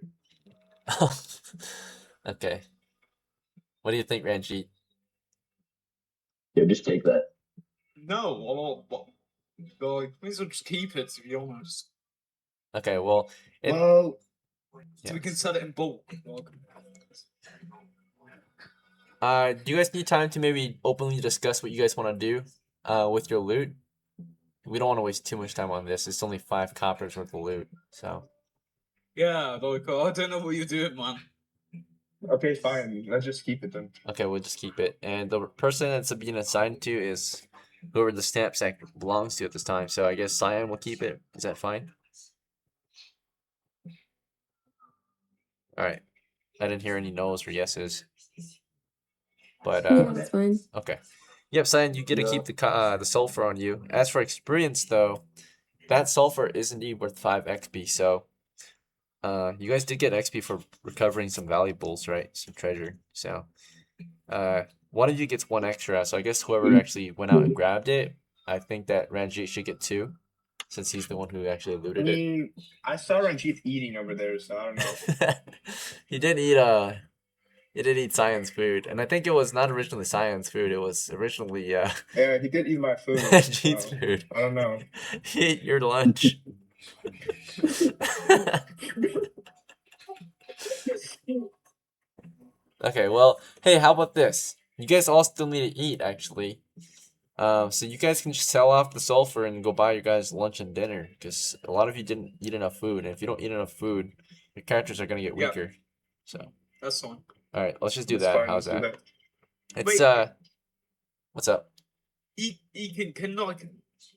Okay. What do you think, RANJEET? Yeah, just take that. No, like, may as well just keep it, to be honest. Okay, well, Well, So we can sell it in bulk. do you guys need time to maybe openly discuss what you guys want to do with your loot? We don't want to waste too much time on this. It's only 5 coppers worth of loot, so. Yeah, like, I don't know what you're doing, man. okay, fine. Let's just keep it then. Okay, we'll just keep it. And the person that's being assigned to is whoever the knapsack belongs to at this time. So I guess Sion will keep it. Is that fine? All right. I didn't hear any no's or yeses. But Yeah, that's fine. okay. Yep, Cyan, you get to keep the sulfur on you. As for experience, though, that sulfur is indeed worth 5 XP. So, you guys did get XP for recovering some valuables, right? Some treasure. So, one of you gets 1 extra. So I guess whoever actually went out and grabbed it, I think that Ranjit should get 2, since he's the one who actually I looted it. mean, I saw Ranjit eating over there, so I don't know. He did eat Cyan's food, and I think it was not originally Cyan's food. It was originally Yeah, he did eat my food. Ranjit's so food. I don't know. He ate your lunch. Okay, well, hey, how about this? You guys all still need to eat, actually. So you guys can just sell off the sulfur and go buy your guys lunch and dinner, because a lot of you didn't eat enough food, and if you don't eat enough food, your characters are gonna get Yeah. weaker. So, That's fine. all right, let's just do That's that. fine, How's let's do that? that. It's Wait. what's up? Can like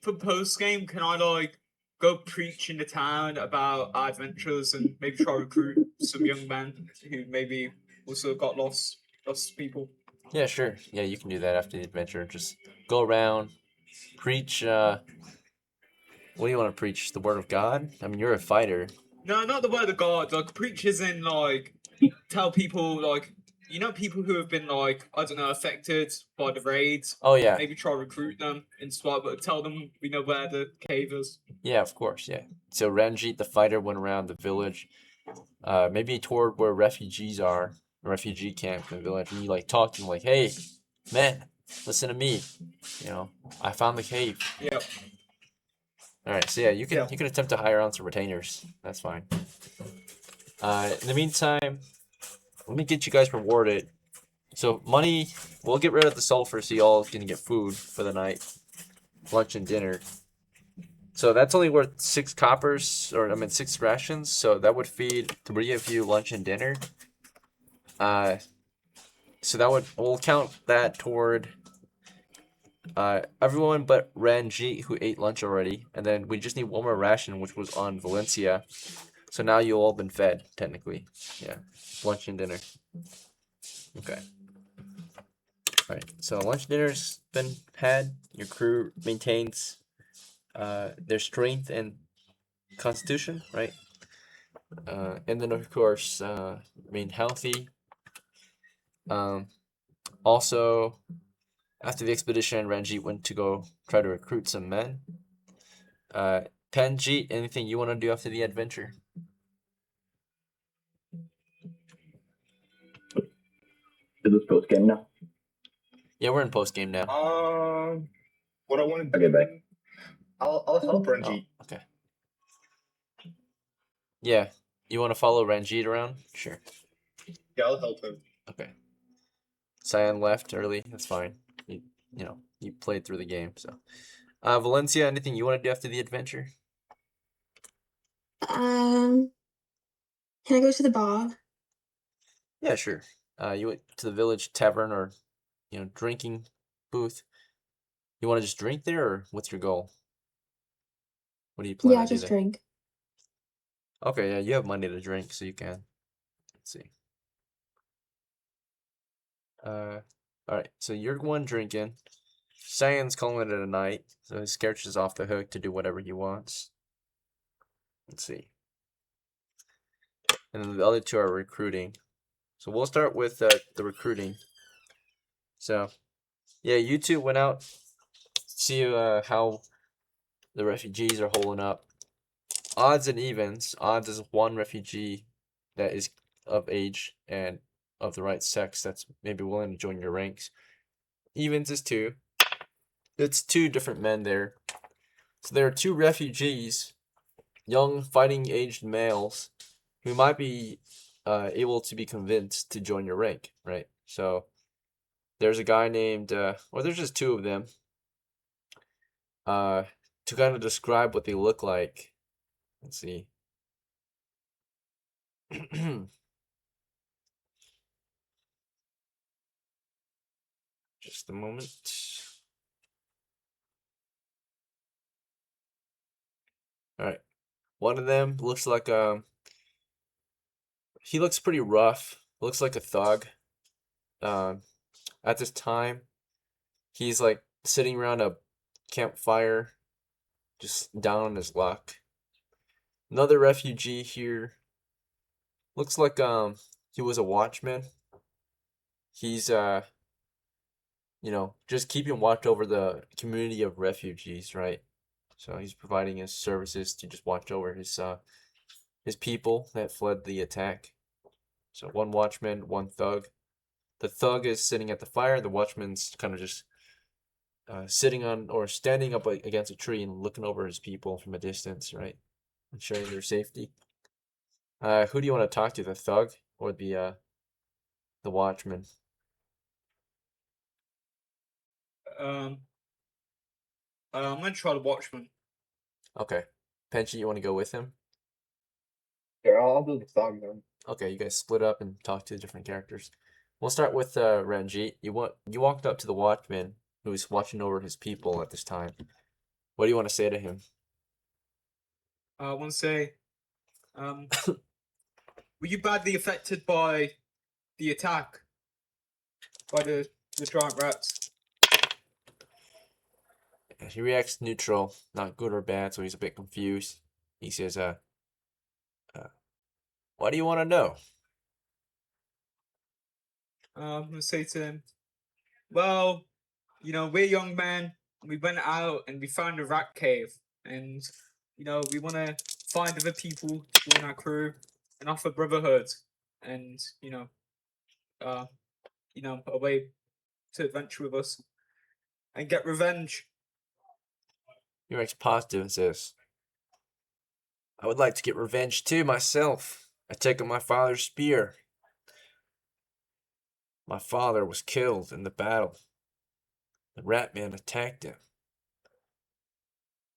for post game, can I like go preach in the town about our adventures and maybe try to recruit some young men who maybe also got lost people? Yeah, sure. Yeah, you can do that after the adventure. Just go around, preach. What do you want to preach? The word of God? I mean, you're a fighter. No, not the word of God. Like preachers in like tell people like people who have been like I don't know affected by the raids. Oh yeah, Maybe try to recruit them, inspire, but tell them we know where the cave is. yeah, of course, yeah. So Ranjit the fighter went around the village, maybe toward where refugees are, a refugee camp in the village, and you like talk to them like, hey, man, listen to me. You know, I found the cave. Yeah. All right, so yeah, you can Yeah. you can attempt to hire on some retainers. That's fine. In the meantime, let me get you guys rewarded. So money, we'll get rid of the sulfur so y'all can get food for the night, lunch and dinner. So that's only worth 6 coppers, or I mean 6 rations. So that would feed 3 of you lunch and dinner. So we'll count that toward everyone but Ranjit who ate lunch already, and then we just need 1 more ration, which was on Valencia. So now you've all been fed technically. Yeah, lunch and dinner. Okay. All right. So lunch dinner's been had. Your crew maintains their strength and constitution, right? And then of course remain healthy. Also, after the expedition, Ranjit went to go try to recruit some men. Panjeet, anything you want to do after the adventure? Is this post game now? Yeah, we're in post game now. What I want to Okay, do, bye. I'll help Ranjit. Oh, okay. Yeah, you want to follow Ranjit around? Sure. Yeah, I'll help him. Okay. Cyan left early. That's fine. You played through the game, so. Valencia, anything you want to do after the adventure? Can I go to the bar? Yeah, sure. You went to the village tavern or, drinking booth. You want to just drink there, or what's your goal? What do you plan Yeah, to do just there? drink. Okay, yeah, you have money to drink, so you can. Let's see. All right, so you're one drinking. Cyan's calling it a night, so his character's off the hook to do whatever he wants. Let's see. And then the other 2 are recruiting. So we'll start with the recruiting. So, yeah, you 2 went out, see how the refugees are holding up. Odds and evens. Odds is 1 refugee that is of age and of the right sex that's maybe willing to join your ranks. Evens is 2. It's 2 different men there. So there are 2 refugees, young fighting aged males, who might be able to be convinced to join your rank, right? So there's a guy named, or there's just 2 of them. To kind of describe what they look like, let's see. Just a moment. All right. One of them looks like he looks pretty rough. Looks like a thug. At this time, he's like sitting around a campfire, just down on his luck. Another refugee here. Looks like he was a watchman. He's you know, just keeping watch over the community of refugees, right? So he's providing his services to just watch over his people that fled the attack. So one watchman, one thug. The thug is sitting at the fire. The watchman's kind of just sitting on or standing up against a tree and looking over his people from a distance, right? Ensuring their safety. Who do you want to talk to, the thug or the watchman? I'm gonna try the Watchman. Okay. Panjit, you want to go with him? Sure, I'll do the thug then. Okay, you guys split up and talk to different characters. We'll start with Ranjit. You walked up to the watchman who was watching over his people at this time. What do you want to say to him? I want to say, were you badly affected by the attack by the giant rats? He reacts neutral, not good or bad, so he's a bit confused. He says, what do you want to know? I'm gonna say to him, well, you know, we're young men. We went out and we found a rat cave, and you know, we want to find other people to join our crew and offer brotherhood, and you know, a way to adventure with us and get revenge. He reacts positive and says, I would like to get revenge too myself. I take up my father's spear. My father was killed in the battle. The Ratman attacked him.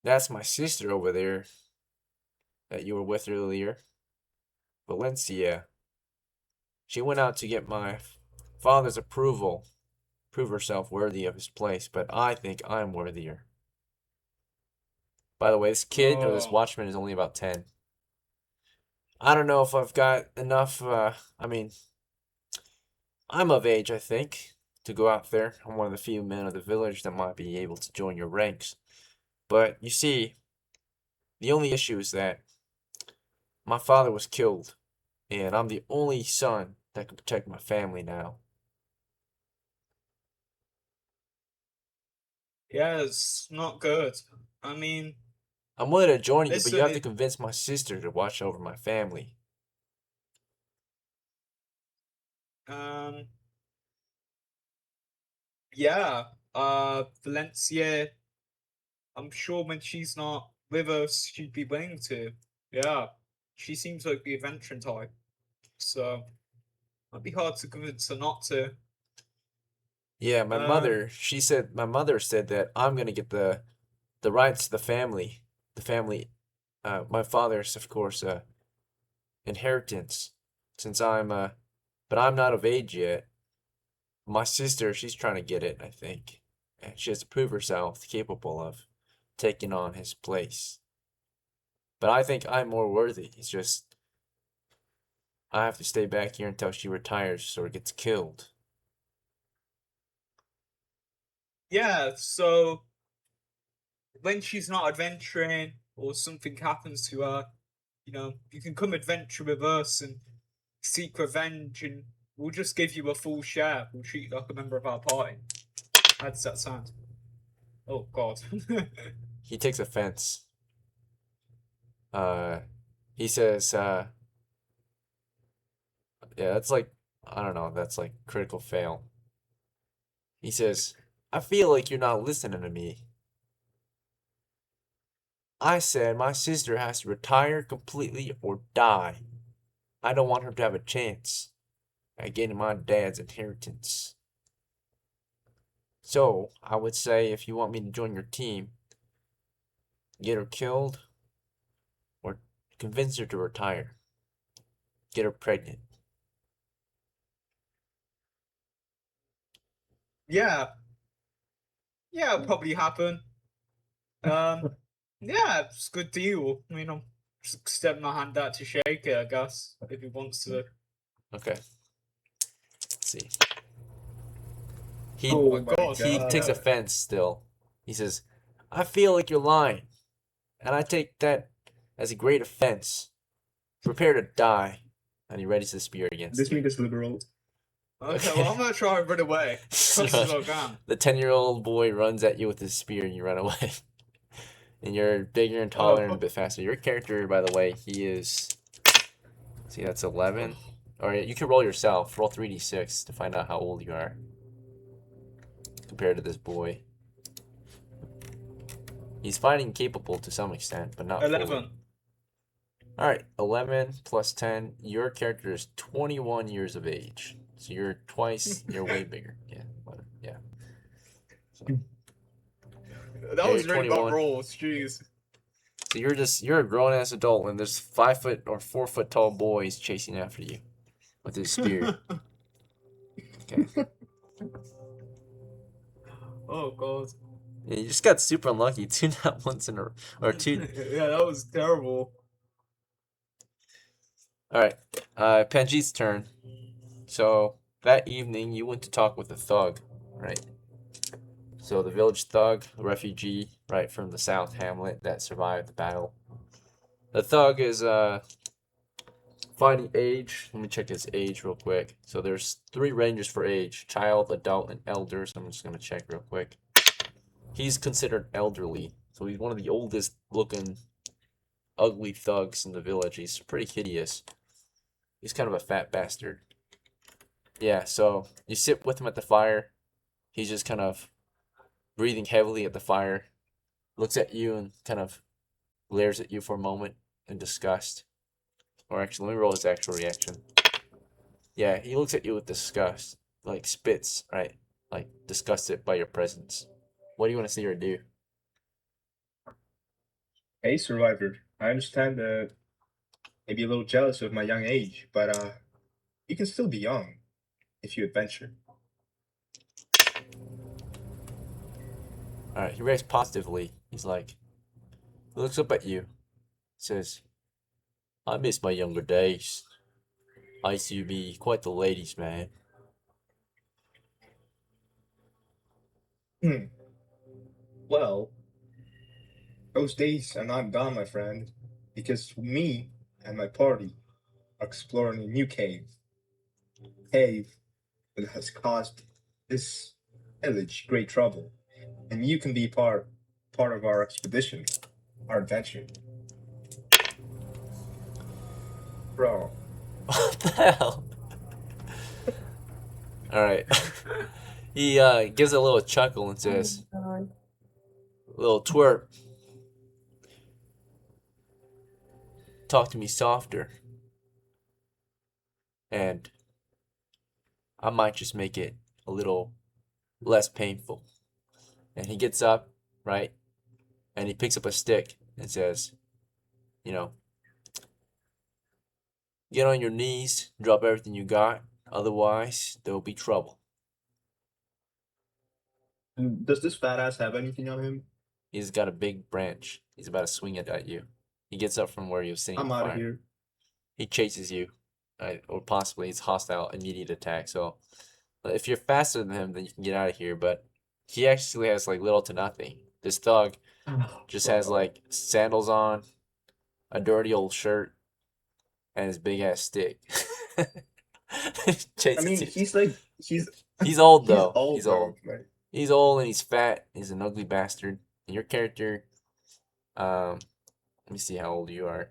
That's my sister over there that you were with earlier, Valencia. She went out to get my father's approval, prove herself worthy of his place, but I think I'm worthier. By the way, this kid, or this watchman, is only about 10. I don't know if I've got enough, I mean, I'm of age, I think, to go out there. I'm one of the few men of the village that might be able to join your ranks. But, you see, the only issue is that my father was killed, and I'm the only son that can protect my family now. Yeah, it's not good. I mean, I'm willing to join you, but you have to listen, convince my sister to watch over my family. Yeah, Valencia, I'm sure when she's not with us, she'd be willing to. Yeah, she seems like the adventuring type, so it'd be hard to convince her not to. Yeah, my mother said that I'm gonna get the rights to the family. The family, my father's, of course, inheritance. Since but I'm not of age yet. My sister, she's trying to get it, I think. And she has to prove herself capable of taking on his place. But I think I'm more worthy. It's just, I have to stay back here until she retires or gets killed. Yeah, so when she's not adventuring or something happens to her, you know, you can come adventure with us and seek revenge, and we'll just give you a full share. We'll treat you like a member of our party. How does that sound? Oh, God. He takes offense. He says, yeah, that's like, I don't know, that's like critical fail. He says, I feel like you're not listening to me. I said my sister has to retire completely or die. I don't want her to have a chance at getting my dad's inheritance. So, I would say if you want me to join your team, get her killed or convince her to retire. Get her pregnant. Yeah. Yeah, it'll probably happen. Yeah, it's a good deal. I mean, I'm just extending my hand out to shake it, I guess, if he wants to Okay. Let's see. He Oh my God. he God. takes offense still. He says, "I feel like you're lying, and I take that as a great offense. Prepare to die." And he readies the spear against This you. nigga's liberal. Okay, well, I'm gonna try and run away. As fast as I can. The 10-year-old boy runs at you with his spear, and you run away. And you're bigger and taller and a bit faster. Your character, by the way, he is. See, that's 11. Or you can roll yourself. Roll 3d6 to find out how old you are compared to this boy. He's fighting capable to some extent, but not fully. 11. Alright, 11 plus 10. Your character is 21 years of age. So you're twice, you're way bigger. Yeah, whatever. Yeah. So, That Yeah, was you're really bad 21. rolls, jeez. so you're a grown ass adult, and there's 5 foot or 4 foot tall boys chasing after you with his spear. Okay. Oh god. Yeah, you just got super unlucky. 2 not once in a or 2. Yeah, that was terrible. Alright. Panjeet's turn. So that evening you went to talk with a thug, right? So the village thug, a refugee, right, from the South Hamlet that survived the battle. The thug is finding age. Let me check his age real quick. So there's 3 ranges for age: child, adult, and elder. So I'm just gonna check real quick. He's considered elderly, so he's one of the oldest looking ugly thugs in the village. He's pretty hideous. He's kind of a fat bastard. Yeah, so you sit with him at the fire. He's just kind of breathing heavily at the fire, looks at you and kind of glares at you for a moment in disgust. Or actually, let me roll his actual reaction. Yeah, he looks at you with disgust, like spits, right? Like disgusted by your presence. What do you want to see her do? Hey, survivor. I understand that maybe a little jealous of my young age, but you can still be young if you adventure. Alright, he reacts positively. He's like, he looks up at you, says, "I miss my younger days. I used to be quite the ladies' man." Well, those days are not gone, my friend, because me and my party are exploring a new cave. Cave that has caused this village great trouble, and you can be part of our expedition, our adventure. Bro, What the hell? Alright. He gives a little chuckle and says, "Little twerp, talk to me softer, and I might just make it a little less painful." And he gets up, right? And he picks up a stick and says, you know, "Get on your knees, drop everything you got, otherwise there'll be trouble." does this fat ass have anything on him? He's got a big branch. He's about to swing it at you. He gets up from where he was sitting. I'm on out of fire. here. He chases you, right? Or possibly it's hostile immediate attack. So if you're faster than him, then you can get out of here. But he actually has like little to nothing. This thug just has like sandals on, a dirty old shirt, and his big ass stick. I Chases mean, you. he's like He's old he's though. old. He's though, old. right? He's old and he's fat. He's an ugly bastard. And your character, let me see how old you are.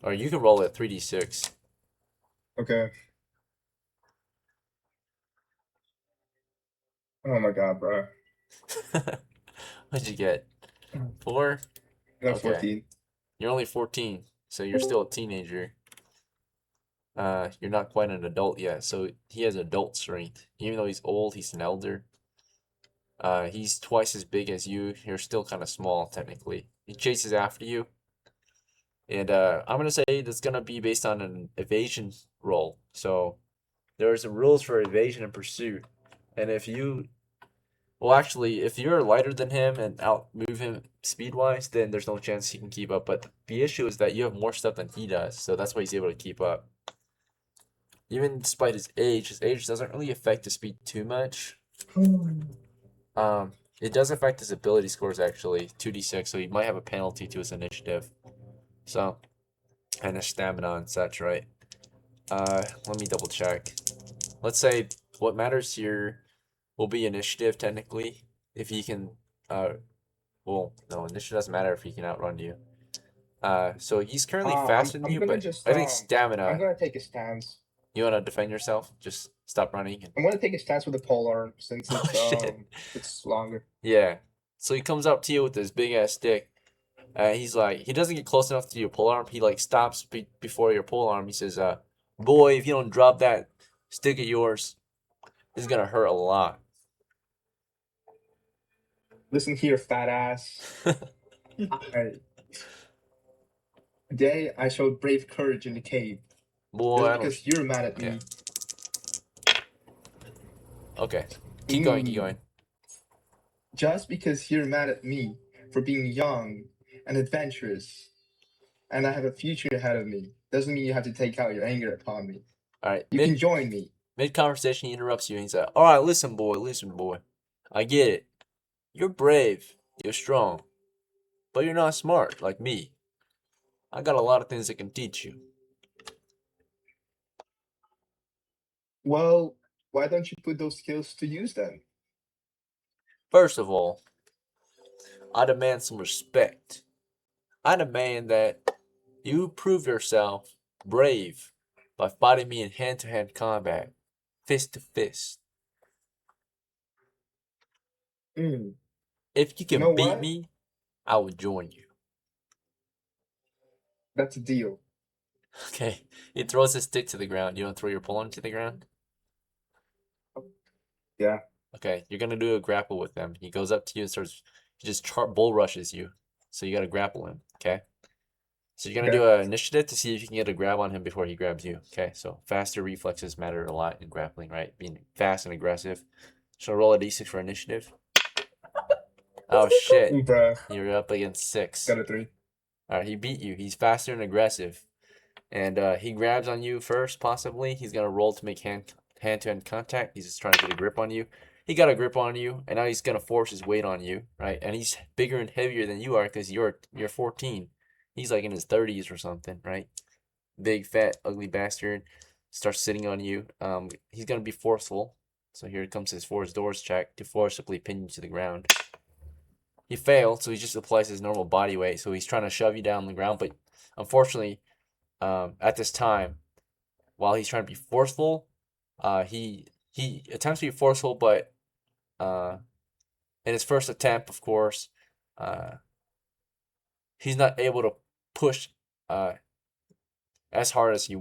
Or you can roll it 3d6. Okay. Oh my god, bro. What'd you get? 4? I got Okay. 14. You're only 14, so you're still a teenager. You're not quite an adult yet, so he has adult strength. Even though he's old, he's an elder. He's twice as big as you. You're still kind of small, technically. He chases after you. And I'm gonna say that's gonna be based on an evasion roll. So there are some rules for evasion and pursuit. And if you, well, actually, if you're lighter than him and outmove him speed-wise, then there's no chance he can keep up. But the issue is that you have more stuff than he does, so that's why he's able to keep up. Even despite his age doesn't really affect his speed too much. It does affect his ability scores actually, 2d6, so he might have a penalty to his initiative. So, and his stamina and such, right? Let me double check. Let's say what matters here will be initiative technically. If he can, well, no, initiative doesn't matter if he can outrun you. So he's currently faster than I'm you, gonna but just I think I'm stamina. gonna take a stance. You wanna defend yourself? Just stop running. I'm gonna take a stance with the pole arm since Oh, it's shit. it's longer. Yeah. So he comes up to you with this big ass stick. He's like, he doesn't get close enough to your pole arm. He like stops before your pole arm. He says, boy, if you don't drop that stick of yours, it's gonna hurt a lot. Listen here, fat ass. Today I showed brave courage in the cave. Boy, Just I don't. because you're mad at me. Yeah. Okay. Keep going, keep Mm. going. Just because you're mad at me for being young and adventurous, and I have a future ahead of me, doesn't mean you have to take out your anger upon me. Alright. You can join me. Mid conversation, he interrupts you and he's like, alright, listen, boy. I get it. You're brave. You're strong. But you're not smart like me. I got a lot of things I can teach you. Well, why don't you put those skills to use then? First of all, I demand some respect. I demand that you prove yourself brave by fighting me in hand-to-hand combat, fist to fist. Mm. If you can know beat what? me, I will join you. That's a deal. Okay. He throws his stick to the ground. You don't throw your pole to the ground? Yeah. Okay, you're gonna do a grapple with him. He goes up to you and he just bull rushes you. So you gotta grapple him, okay? So you're gonna Okay. do an initiative to see if you can get a grab on him before he grabs you. Okay, so faster reflexes matter a lot in grappling, right? Being fast and aggressive. So roll a d6 for initiative. Oh shit, Bruh. you're up against 6. Got a 3. Alright, he beat you. He's faster and aggressive. And he grabs on you first, possibly. He's gonna roll to make hand-to-hand contact. He's just trying to get a grip on you. He got a grip on you, and now he's gonna force his weight on you, right? And he's bigger and heavier than you are because you're 14. He's like in his 30s or something, right? Big, fat, ugly bastard starts sitting on you. He's gonna be forceful. So here comes his force doors check to forcibly pin you to the ground. He failed, so he just applies his normal body weight. So he's trying to shove you down on the ground, but unfortunately, at this time, while he's trying to be forceful, he attempts to be forceful, but in his first attempt, of course, he's not able to push as hard as he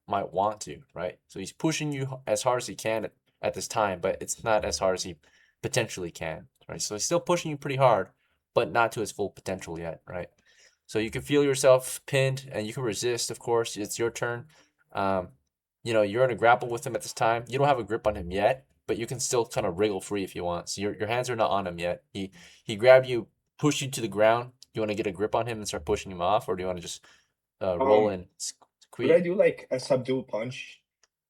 might want to, right? So he's pushing you as hard as he can at this time, but it's not as hard as he potentially can, right? So he's still pushing you pretty hard, but not to his full potential yet, right? So you can feel yourself pinned, and you can resist. Of course, it's your turn. You're in a grapple with him at this time. You don't have a grip on him yet, but you can still kind of wriggle free if you want. So your hands are not on him yet. He grabbed you, pushed you to the ground. You want to get a grip on him and start pushing him off, or do you want to just roll in? Could I do like a subdual punch?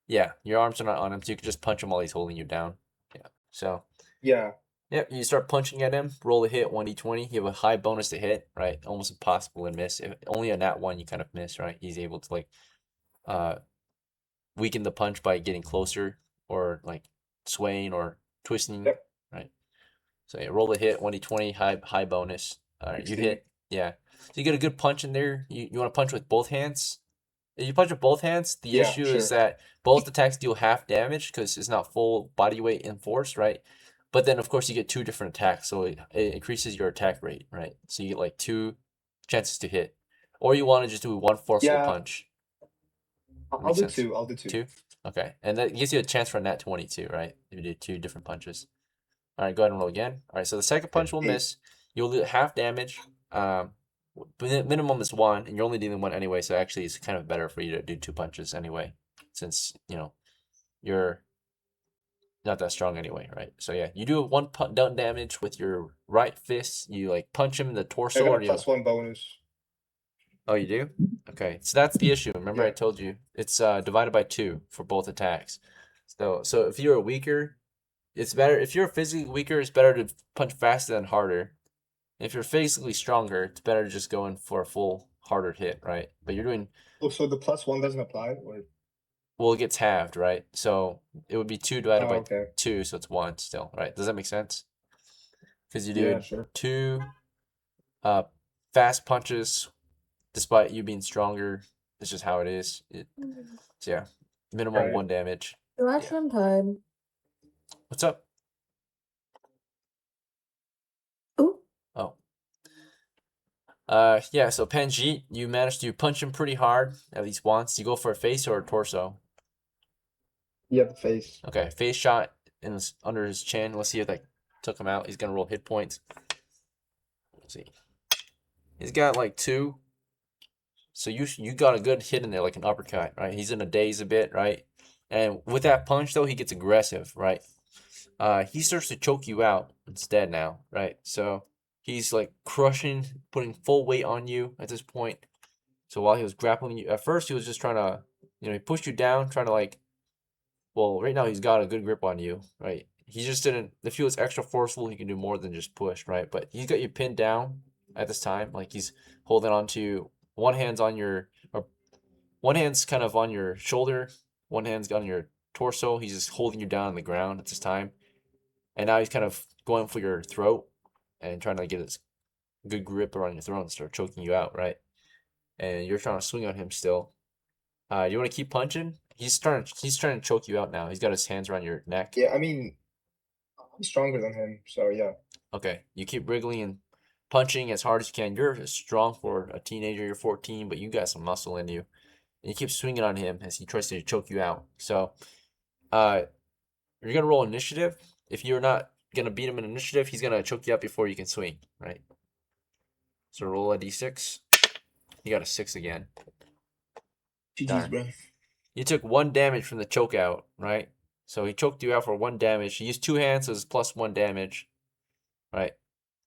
Yeah, your arms are not on him, so you can just punch him while he's holding you down. Yeah. So. Yeah. Yep, you start punching at him, roll a hit, 1d20. You have a high bonus to hit, right? Almost impossible to miss. If only a nat 1 you kind of miss, right? He's able to weaken the punch by getting closer or like swaying or twisting, Yep. right? So yeah, roll a hit, 1d20, high bonus. All right, you 16. hit. Yeah. So you get a good punch in there. You want to punch with both hands? If you punch with both hands, the Yeah, issue sure. is that both attacks deal half damage because it's not full body weight and force, right? But then, of course, you get 2 different attacks, so it increases your attack rate, right? So you get like 2 chances to hit. Or you want to just do 1 forceful Yeah. punch. I'll do 2. I'll do 2. 2? Okay. And that gives you a chance for a nat 20 too, right? If you do 2 different punches. All right, go ahead and roll again. All right, so the second punch will 8. miss. You'll do half damage. Minimum is 1, and you're only dealing 1 anyway, so actually it's kind of better for you to do 2 punches anyway, since, you're not that strong anyway, right? So yeah, you do 1 down damage with your right fist. You like punch him in the I torso, got or a you +1 bonus. Oh, you do? Okay, so that's the issue. Remember I Yeah. told you it's divided by 2 for both attacks. So if you're weaker, it's better. If you're physically weaker, it's better to punch faster than harder. If you're physically stronger, it's better to just go in for a full harder hit, right? But you're doing Oh, so the +1 doesn't apply, or well, it gets halved, right? So it would be 2 divided by okay. 2, so it's 1 still, right? Does that make sense? Because you Yeah, do sure. 2 fast punches despite you being stronger. It's just how it is. So yeah, minimal Right. 1 damage. Ratman time. What's up? Oh, Oh. Yeah, so PANJEET, you managed to punch him pretty hard, at least once. You go for a face or a torso? Yeah, the face. Okay, face shot in his, under his chin. Let's see if that took him out. He's gonna roll hit points. Let's see. He's got like 2. So you got a good hit in there, like an uppercut, right? He's in a daze a bit, right? And with that punch though, he gets aggressive, right? He starts to choke you out instead now, right? So he's like crushing, putting full weight on you at this point. So while he was grappling you, at first he was just trying to, he pushed you down, trying to like, well, right now he's got a good grip on you, right? He just didn't, if he was extra forceful, he can do more than just push, right? But he's got you pinned down at this time. Like he's holding on to, one hand's on your, or one hand's kind of on your shoulder, one hand's on your torso. He's just holding you down on the ground at this time. And now he's kind of going for your throat and trying to get his good grip around your throat and start choking you out, right? And you're trying to swing on him still. You want to keep punching? He's trying to choke you out now. He's got his hands around your neck. Yeah, I mean, I'm stronger than him, so yeah. Okay, you keep wriggling and punching as hard as you can. You're strong for a teenager. You're 14, but you got some muscle in you. And you keep swinging on him as he tries to choke you out. So, you're gonna roll initiative. If you're not gonna beat him in initiative, he's gonna choke you out before you can swing, right? So roll a d6. You got a 6 again. Darn. GG's, bro. You took 1 damage from the choke out, right? So he choked you out for 1 damage. He used 2 hands, so it's plus 1 damage, right?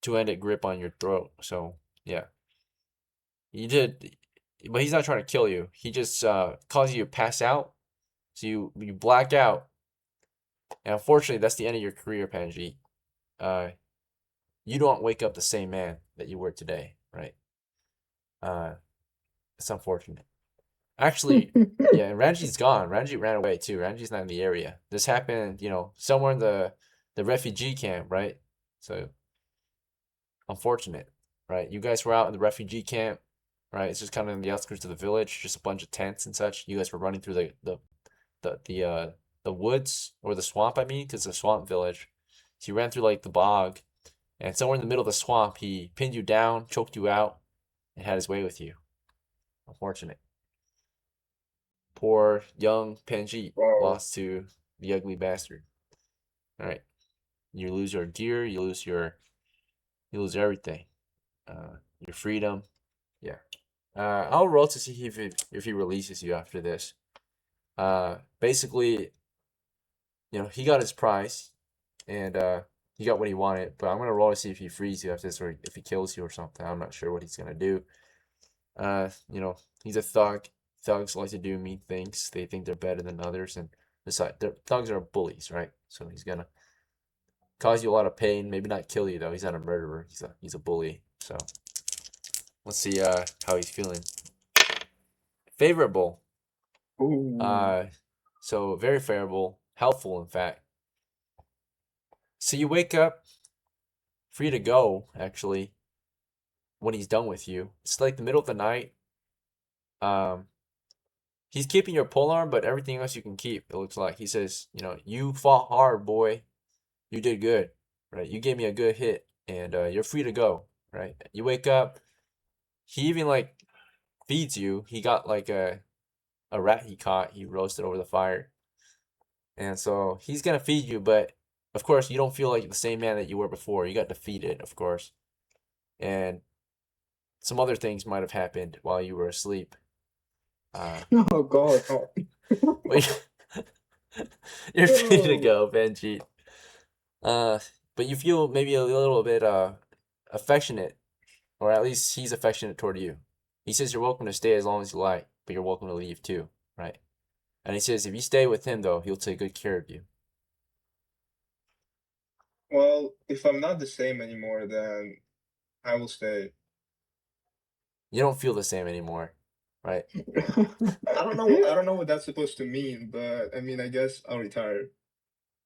2-handed grip on your throat. So yeah, you did, but he's not trying to kill you. He just caused you to pass out, so you black out. And unfortunately, that's the end of your career, PANJEET. You don't wake up the same man that you were today, right? It's unfortunate. Actually, yeah, and Ranjeet's gone. Ranjeet ran away too. Ranjeet's not in the area. This happened, somewhere in the refugee camp, right? So unfortunate, right? You guys were out in the refugee camp, right? It's just kind of in the outskirts of the village, just a bunch of tents and such. You guys were running through the woods or the swamp, I mean, because it's a swamp village. So you ran through like the bog, and somewhere in the middle of the swamp, he pinned you down, choked you out, and had his way with you. Unfortunate. Poor young PANJEET Wow. lost to the ugly bastard. All right, you lose your gear, you lose everything, your freedom. Yeah. I'll roll to see if he releases you after this. Basically, he got his prize, and he got what he wanted. But I'm gonna roll to see if he frees you after this, or if he kills you or something. I'm not sure what he's gonna do. He's a thug. Thugs like to do mean things. They think they're better than others, and besides, thugs are bullies, right? So he's gonna cause you a lot of pain. Maybe not kill you though. He's not a murderer. He's a bully. So let's see how he's feeling. Favorable. Ooh. So very favorable, helpful in fact. So you wake up, free to go. Actually, when he's done with you, it's like the middle of the night. He's keeping your polearm, but everything else you can keep, it looks like. He says, you fought hard, boy. You did good, right? You gave me a good hit, and you're free to go, right? You wake up. He even, like, feeds you. He got, like, a rat he caught. He roasted over the fire. And so he's going to feed you, but, of course, you don't feel like the same man that you were before. You got defeated, of course. And some other things might have happened while you were asleep. Oh god. Oh. You're free to go, PANJEET. But you feel maybe a little bit affectionate, or at least he's affectionate toward you. He says you're welcome to stay as long as you like, but you're welcome to leave too, right? And he says if you stay with him though, he'll take good care of you. Well, if I'm not the same anymore, then I will stay. You don't feel the same anymore, right? I don't know what that's supposed to mean, but I mean, I guess I'll retire.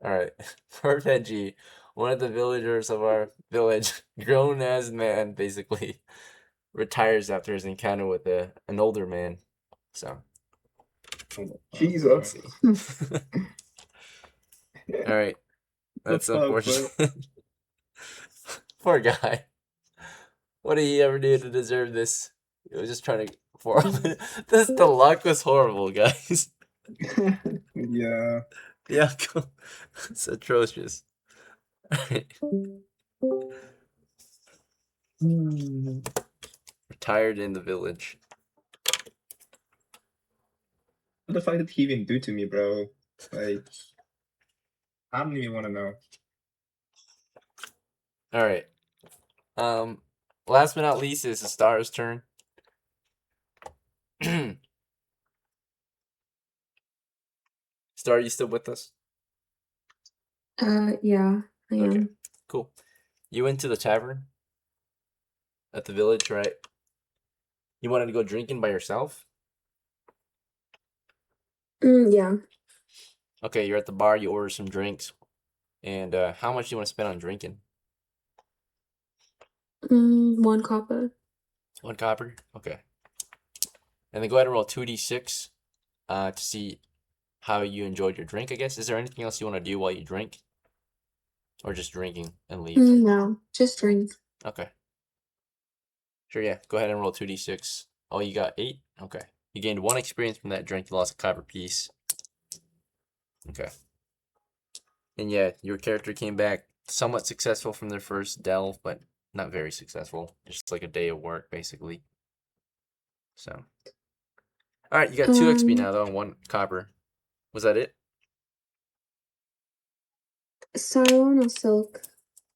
All right. For Veggie, one of the villagers of our village, grown as man, basically, retires after his encounter with an older man. So, Jesus. all right. That's fuck, bro? unfortunate. Poor guy. What did he ever do to deserve this? He was just trying to. The luck was horrible, guys. Yeah. The outcome it's atrocious. Retired in the village. What the fuck did he even do to me, bro? Like, I don't even want to know. All right. Last but not least is the star's turn. Star, you still with us? Yeah, I am. Okay. Cool. You went to the tavern at the village, right? You wanted to go drinking by yourself? Yeah. Okay, you're at the bar, you order some drinks. And how much do you want to spend on drinking? 1 copper. 1 copper? Okay. And then go ahead and roll 2d6 to see how you enjoyed your drink, I guess. Is there anything else you want to do while you drink? Or just drinking and leave? No, just drink. Okay. Sure, yeah. Go ahead and roll 2d6. Oh, you got 8? Okay. You gained 1 experience from that drink. You lost a copper piece. Okay. And yeah, your character came back somewhat successful from their first delve, but not very successful. Just like a day of work, basically. So. Alright, you got 2 XP now, though, and 1 copper. Was that it? SION or Silk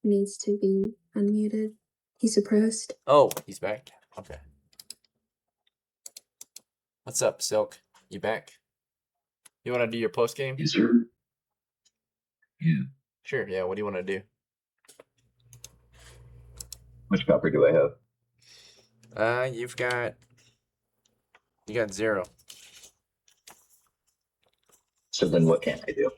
needs to be unmuted. He's suppressed. Oh, he's back. Okay. What's up, Silk? You back? You want to do your post game? Yes, sir. Yeah. Sure, yeah. What do you want to do? How much copper do I have? You got 0. So then what can I do?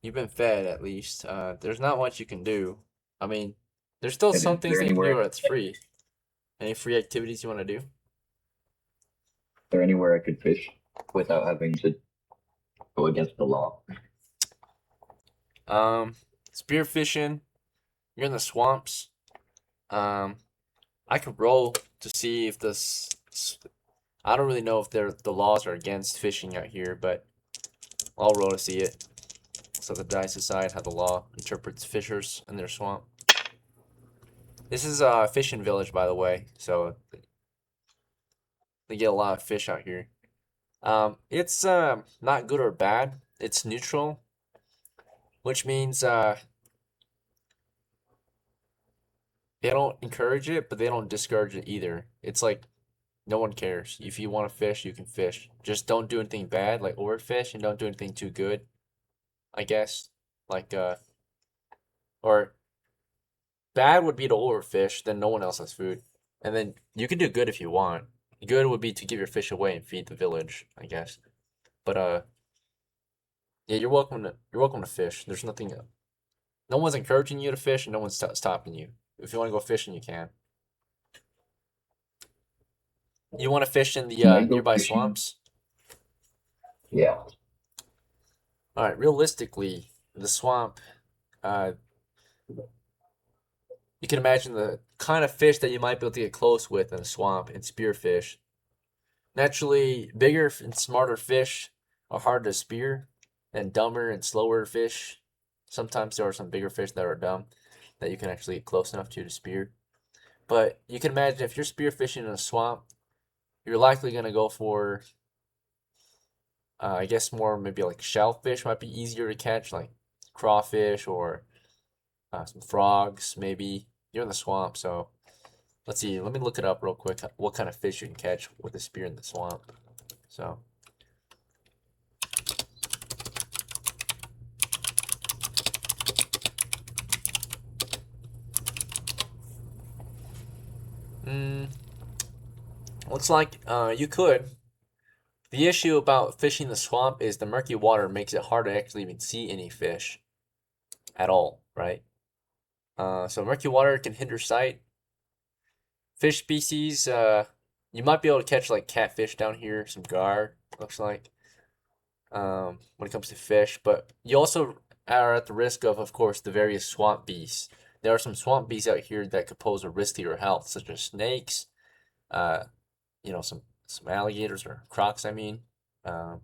You've been fed, at least. There's not much you can do. I mean, there's still And some is things there that you can do anywhere- that's free. Any free activities you want to do? Is there anywhere I could fish without having to go against the law? Spear fishing. You're in the swamps. I could roll to see if this. I don't really know if the laws are against fishing out here, but I'll roll to see it. So the dice decide how the law interprets fishers in their swamp. This is a fishing village, by the way, so they get a lot of fish out here. It's not good or bad. It's neutral, which means they don't encourage it, but they don't discourage it either. It's like no one cares. If you want to fish, you can fish. Just don't do anything bad, like overfish, and don't do anything too good, I guess. Like or bad would be to overfish, then no one else has food. And then you can do good if you want. Good would be to give your fish away and feed the village, I guess. But yeah, you're welcome to fish. There's nothing. No one's encouraging you to fish, and no one's stopping you. If you want to go fishing, you can. You want to fish in the Can I go nearby fishing? swamps? Yeah. All right. Realistically, the swamp. You can imagine the kind of fish that you might be able to get close with in a swamp and spearfish. Naturally, bigger and smarter fish are hard to spear, and dumber and slower fish. Sometimes there are some bigger fish that are dumb that you can actually get close enough to spear. But you can imagine if you're spearfishing in a swamp, you're likely going to go for, I guess, more maybe like shellfish might be easier to catch, like crawfish or some frogs, maybe. You're in the swamp, so let's see. Let me look it up real quick. What kind of fish you can catch with a spear in the swamp. So. Looks like you could. The issue about fishing the swamp is the murky water makes it hard to actually even see any fish at all, right? So murky water can hinder sight. Fish species, you might be able to catch like catfish down here, some gar, looks like, when it comes to fish. But you also are at the risk of course, the various swamp beasts. There are some swamp beasts out here that could pose a risk to your health, such as snakes, you know, some alligators or crocs, I mean. And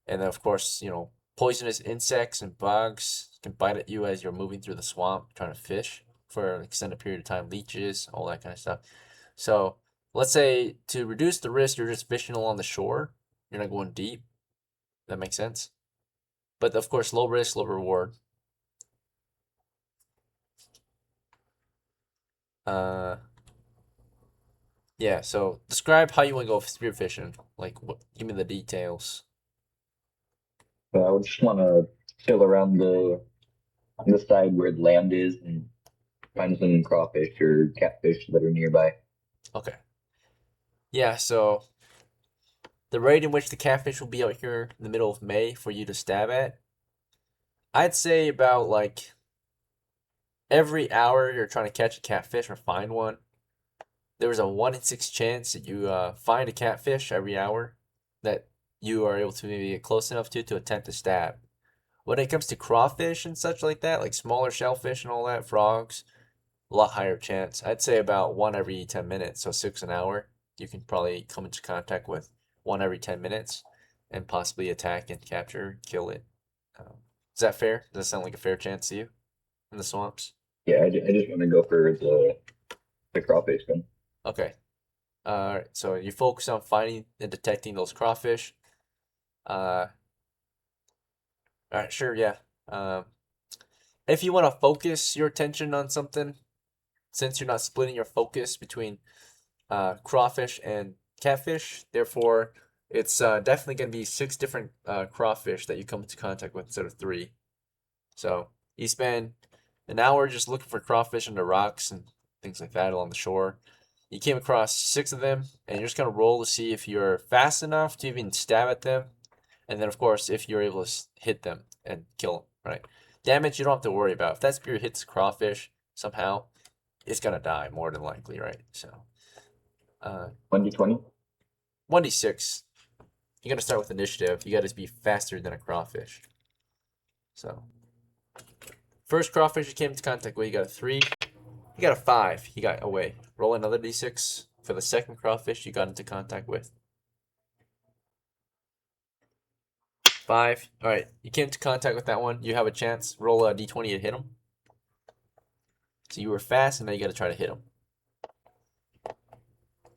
then, of course, you know, poisonous insects and bugs can bite at you as you're moving through the swamp trying to fish for an extended period of time, leeches, all that kind of stuff. So let's say to reduce the risk, you're just fishing along the shore. You're not going deep. That makes sense. But of course, low risk, low reward. Yeah, so describe how you want to go spear fishing. Like, what? Give me the details. I would just want to sail around on the side where the land is and find some crawfish or catfish that are nearby. Okay. Yeah, so the rate in which the catfish will be out here in the middle of May for you to stab at, I'd say about like every hour you're trying to catch a catfish or find one, there's a 1 in 6 chance that you find a catfish every hour that you are able to maybe get close enough to attempt to stab. When it comes to crawfish and such like that, like smaller shellfish and all that, frogs, a lot higher chance. I'd say about 1 every 10 minutes, so 6 an hour. You can probably come into contact with 1 every 10 minutes and possibly attack and capture, kill it. Is that fair? Does that sound like a fair chance to you in the swamps? Yeah, I just want to go for the crawfish then. Okay. Alright, so you focus on finding and detecting those crawfish. Alright, sure, yeah. If you want to focus your attention on something, since you're not splitting your focus between crawfish and catfish, therefore it's definitely going to be 6 different crawfish that you come into contact with instead of 3. So you spend an hour just looking for crawfish under rocks and things like that along the shore. You came across 6 of them, and you're just going to roll to see if you're fast enough to even stab at them. And then, of course, if you're able to hit them and kill them, right? Damage you don't have to worry about. If that spear hits crawfish somehow, it's going to die more than likely, right? So 1d20? 1d6. You got to start with initiative. You got to be faster than a crawfish. So first crawfish you came into contact with, you got a 3. You got a 5. You got away. Roll another d6 for the second crawfish you got into contact with. 5. All right, you came into contact with that one. You have a chance. Roll a d20 to hit him. So you were fast, and now you got to try to hit him.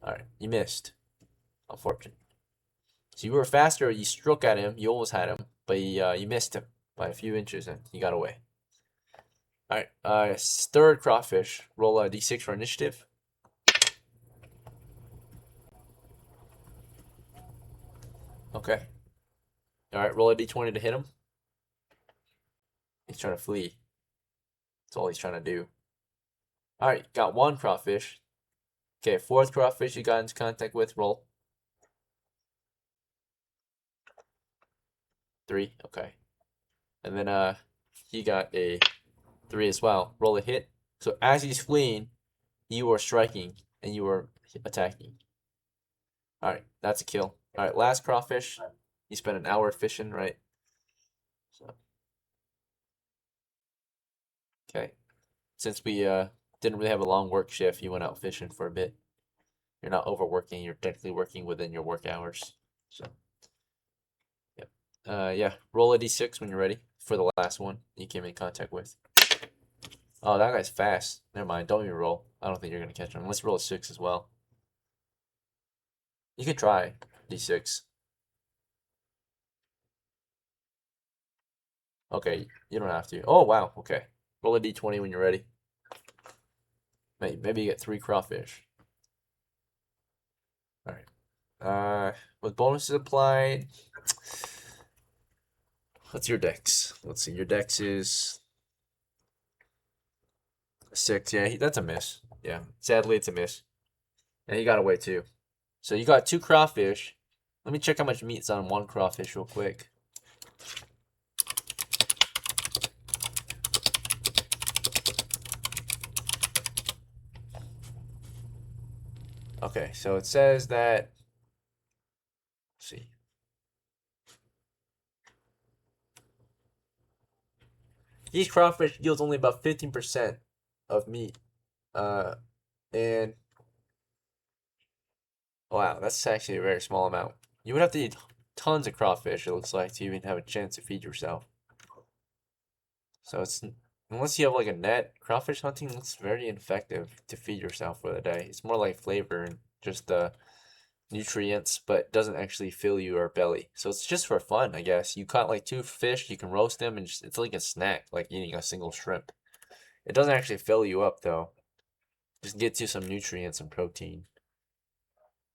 All right, you missed. Unfortunate. So you were faster. You struck at him. You almost had him, but you missed him by a few inches, and he got away. All right, third crawfish. Roll a d6 for initiative. Okay. All right, roll a d20 to hit him. He's trying to flee. That's all he's trying to do. All right, got 1 crawfish. Okay, fourth crawfish you got into contact with. Roll. 3. Okay. And then he got a 3 as well. Roll a hit. So as he's fleeing, you are striking and you are attacking. All right, that's a kill. All right, last crawfish. You spent an hour fishing, right? So, okay. Since we didn't really have a long work shift, you went out fishing for a bit. You're not overworking. You're technically working within your work hours. So, yep. Yeah. Roll a d6 when you're ready for the last one you came in contact with. Oh, that guy's fast. Never mind. Don't even roll. I don't think you're gonna catch him. Let's roll a 6 as well. You could try d6. Okay, you don't have to. Oh wow. Okay. Roll a d20 when you're ready. Maybe you get 3 crawfish. With bonuses applied, what's your dex? Let's see. Your dex is 6. Yeah, that's a miss. Yeah, sadly, it's a miss. And he got away too. So you got 2 crawfish. Let me check how much meat's on 1 crawfish real quick. Okay, so it says that. Let's see. Each crawfish yields only about 15% of meat. And wow, that's actually a very small amount. You would have to eat tons of crawfish, it looks like, to even have a chance to feed yourself. So it's, unless you have like a net, crawfish hunting looks very ineffective to feed yourself for the day. It's more like flavor and just nutrients, but doesn't actually fill your belly. So it's just for fun, I guess. You caught like 2 fish, you can roast them, and it's like a snack, like eating a single shrimp. It doesn't actually fill you up though. Just gets you some nutrients and protein.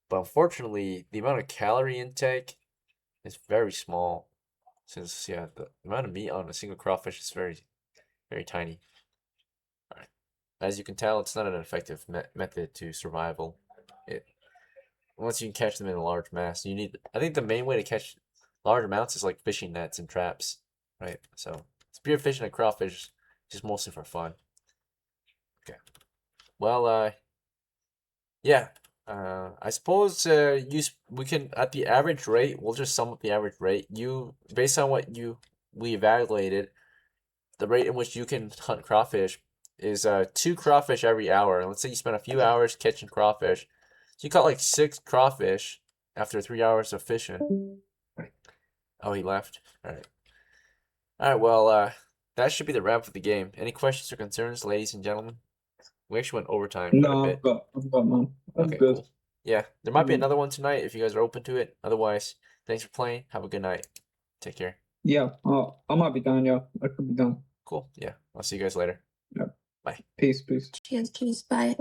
But unfortunately, the amount of calorie intake is very small. Since, yeah, the amount of meat on a single crawfish is very, very tiny. Alright. As you can tell, it's not an effective method to survival. Once you can catch them in a large mass, I think the main way to catch large amounts is like fishing nets and traps, right? So, spearfishing a crawfish just mostly for fun. Okay. Well, yeah. I suppose we can, at the average rate, we'll just sum up the average rate. Based on what we evaluated, the rate in which you can hunt crawfish is 2 crawfish every hour. Let's say you spend a few hours catching crawfish. So you caught like 6 crawfish after 3 hours of fishing. Oh, he left. Alright. Alright, well, that should be the wrap for the game. Any questions or concerns, ladies and gentlemen? We actually went overtime quite a No, bit. I've got none. I'm Okay, good. cool. Yeah, there might be another one tonight if you guys are open to it. Otherwise, thanks for playing. Have a good night. Take care. Yeah, I might be down, yeah. I could be down. Cool. Yeah, I'll see you guys later. Yeah. Bye. Peace, peace. Cheers, cheers, bye.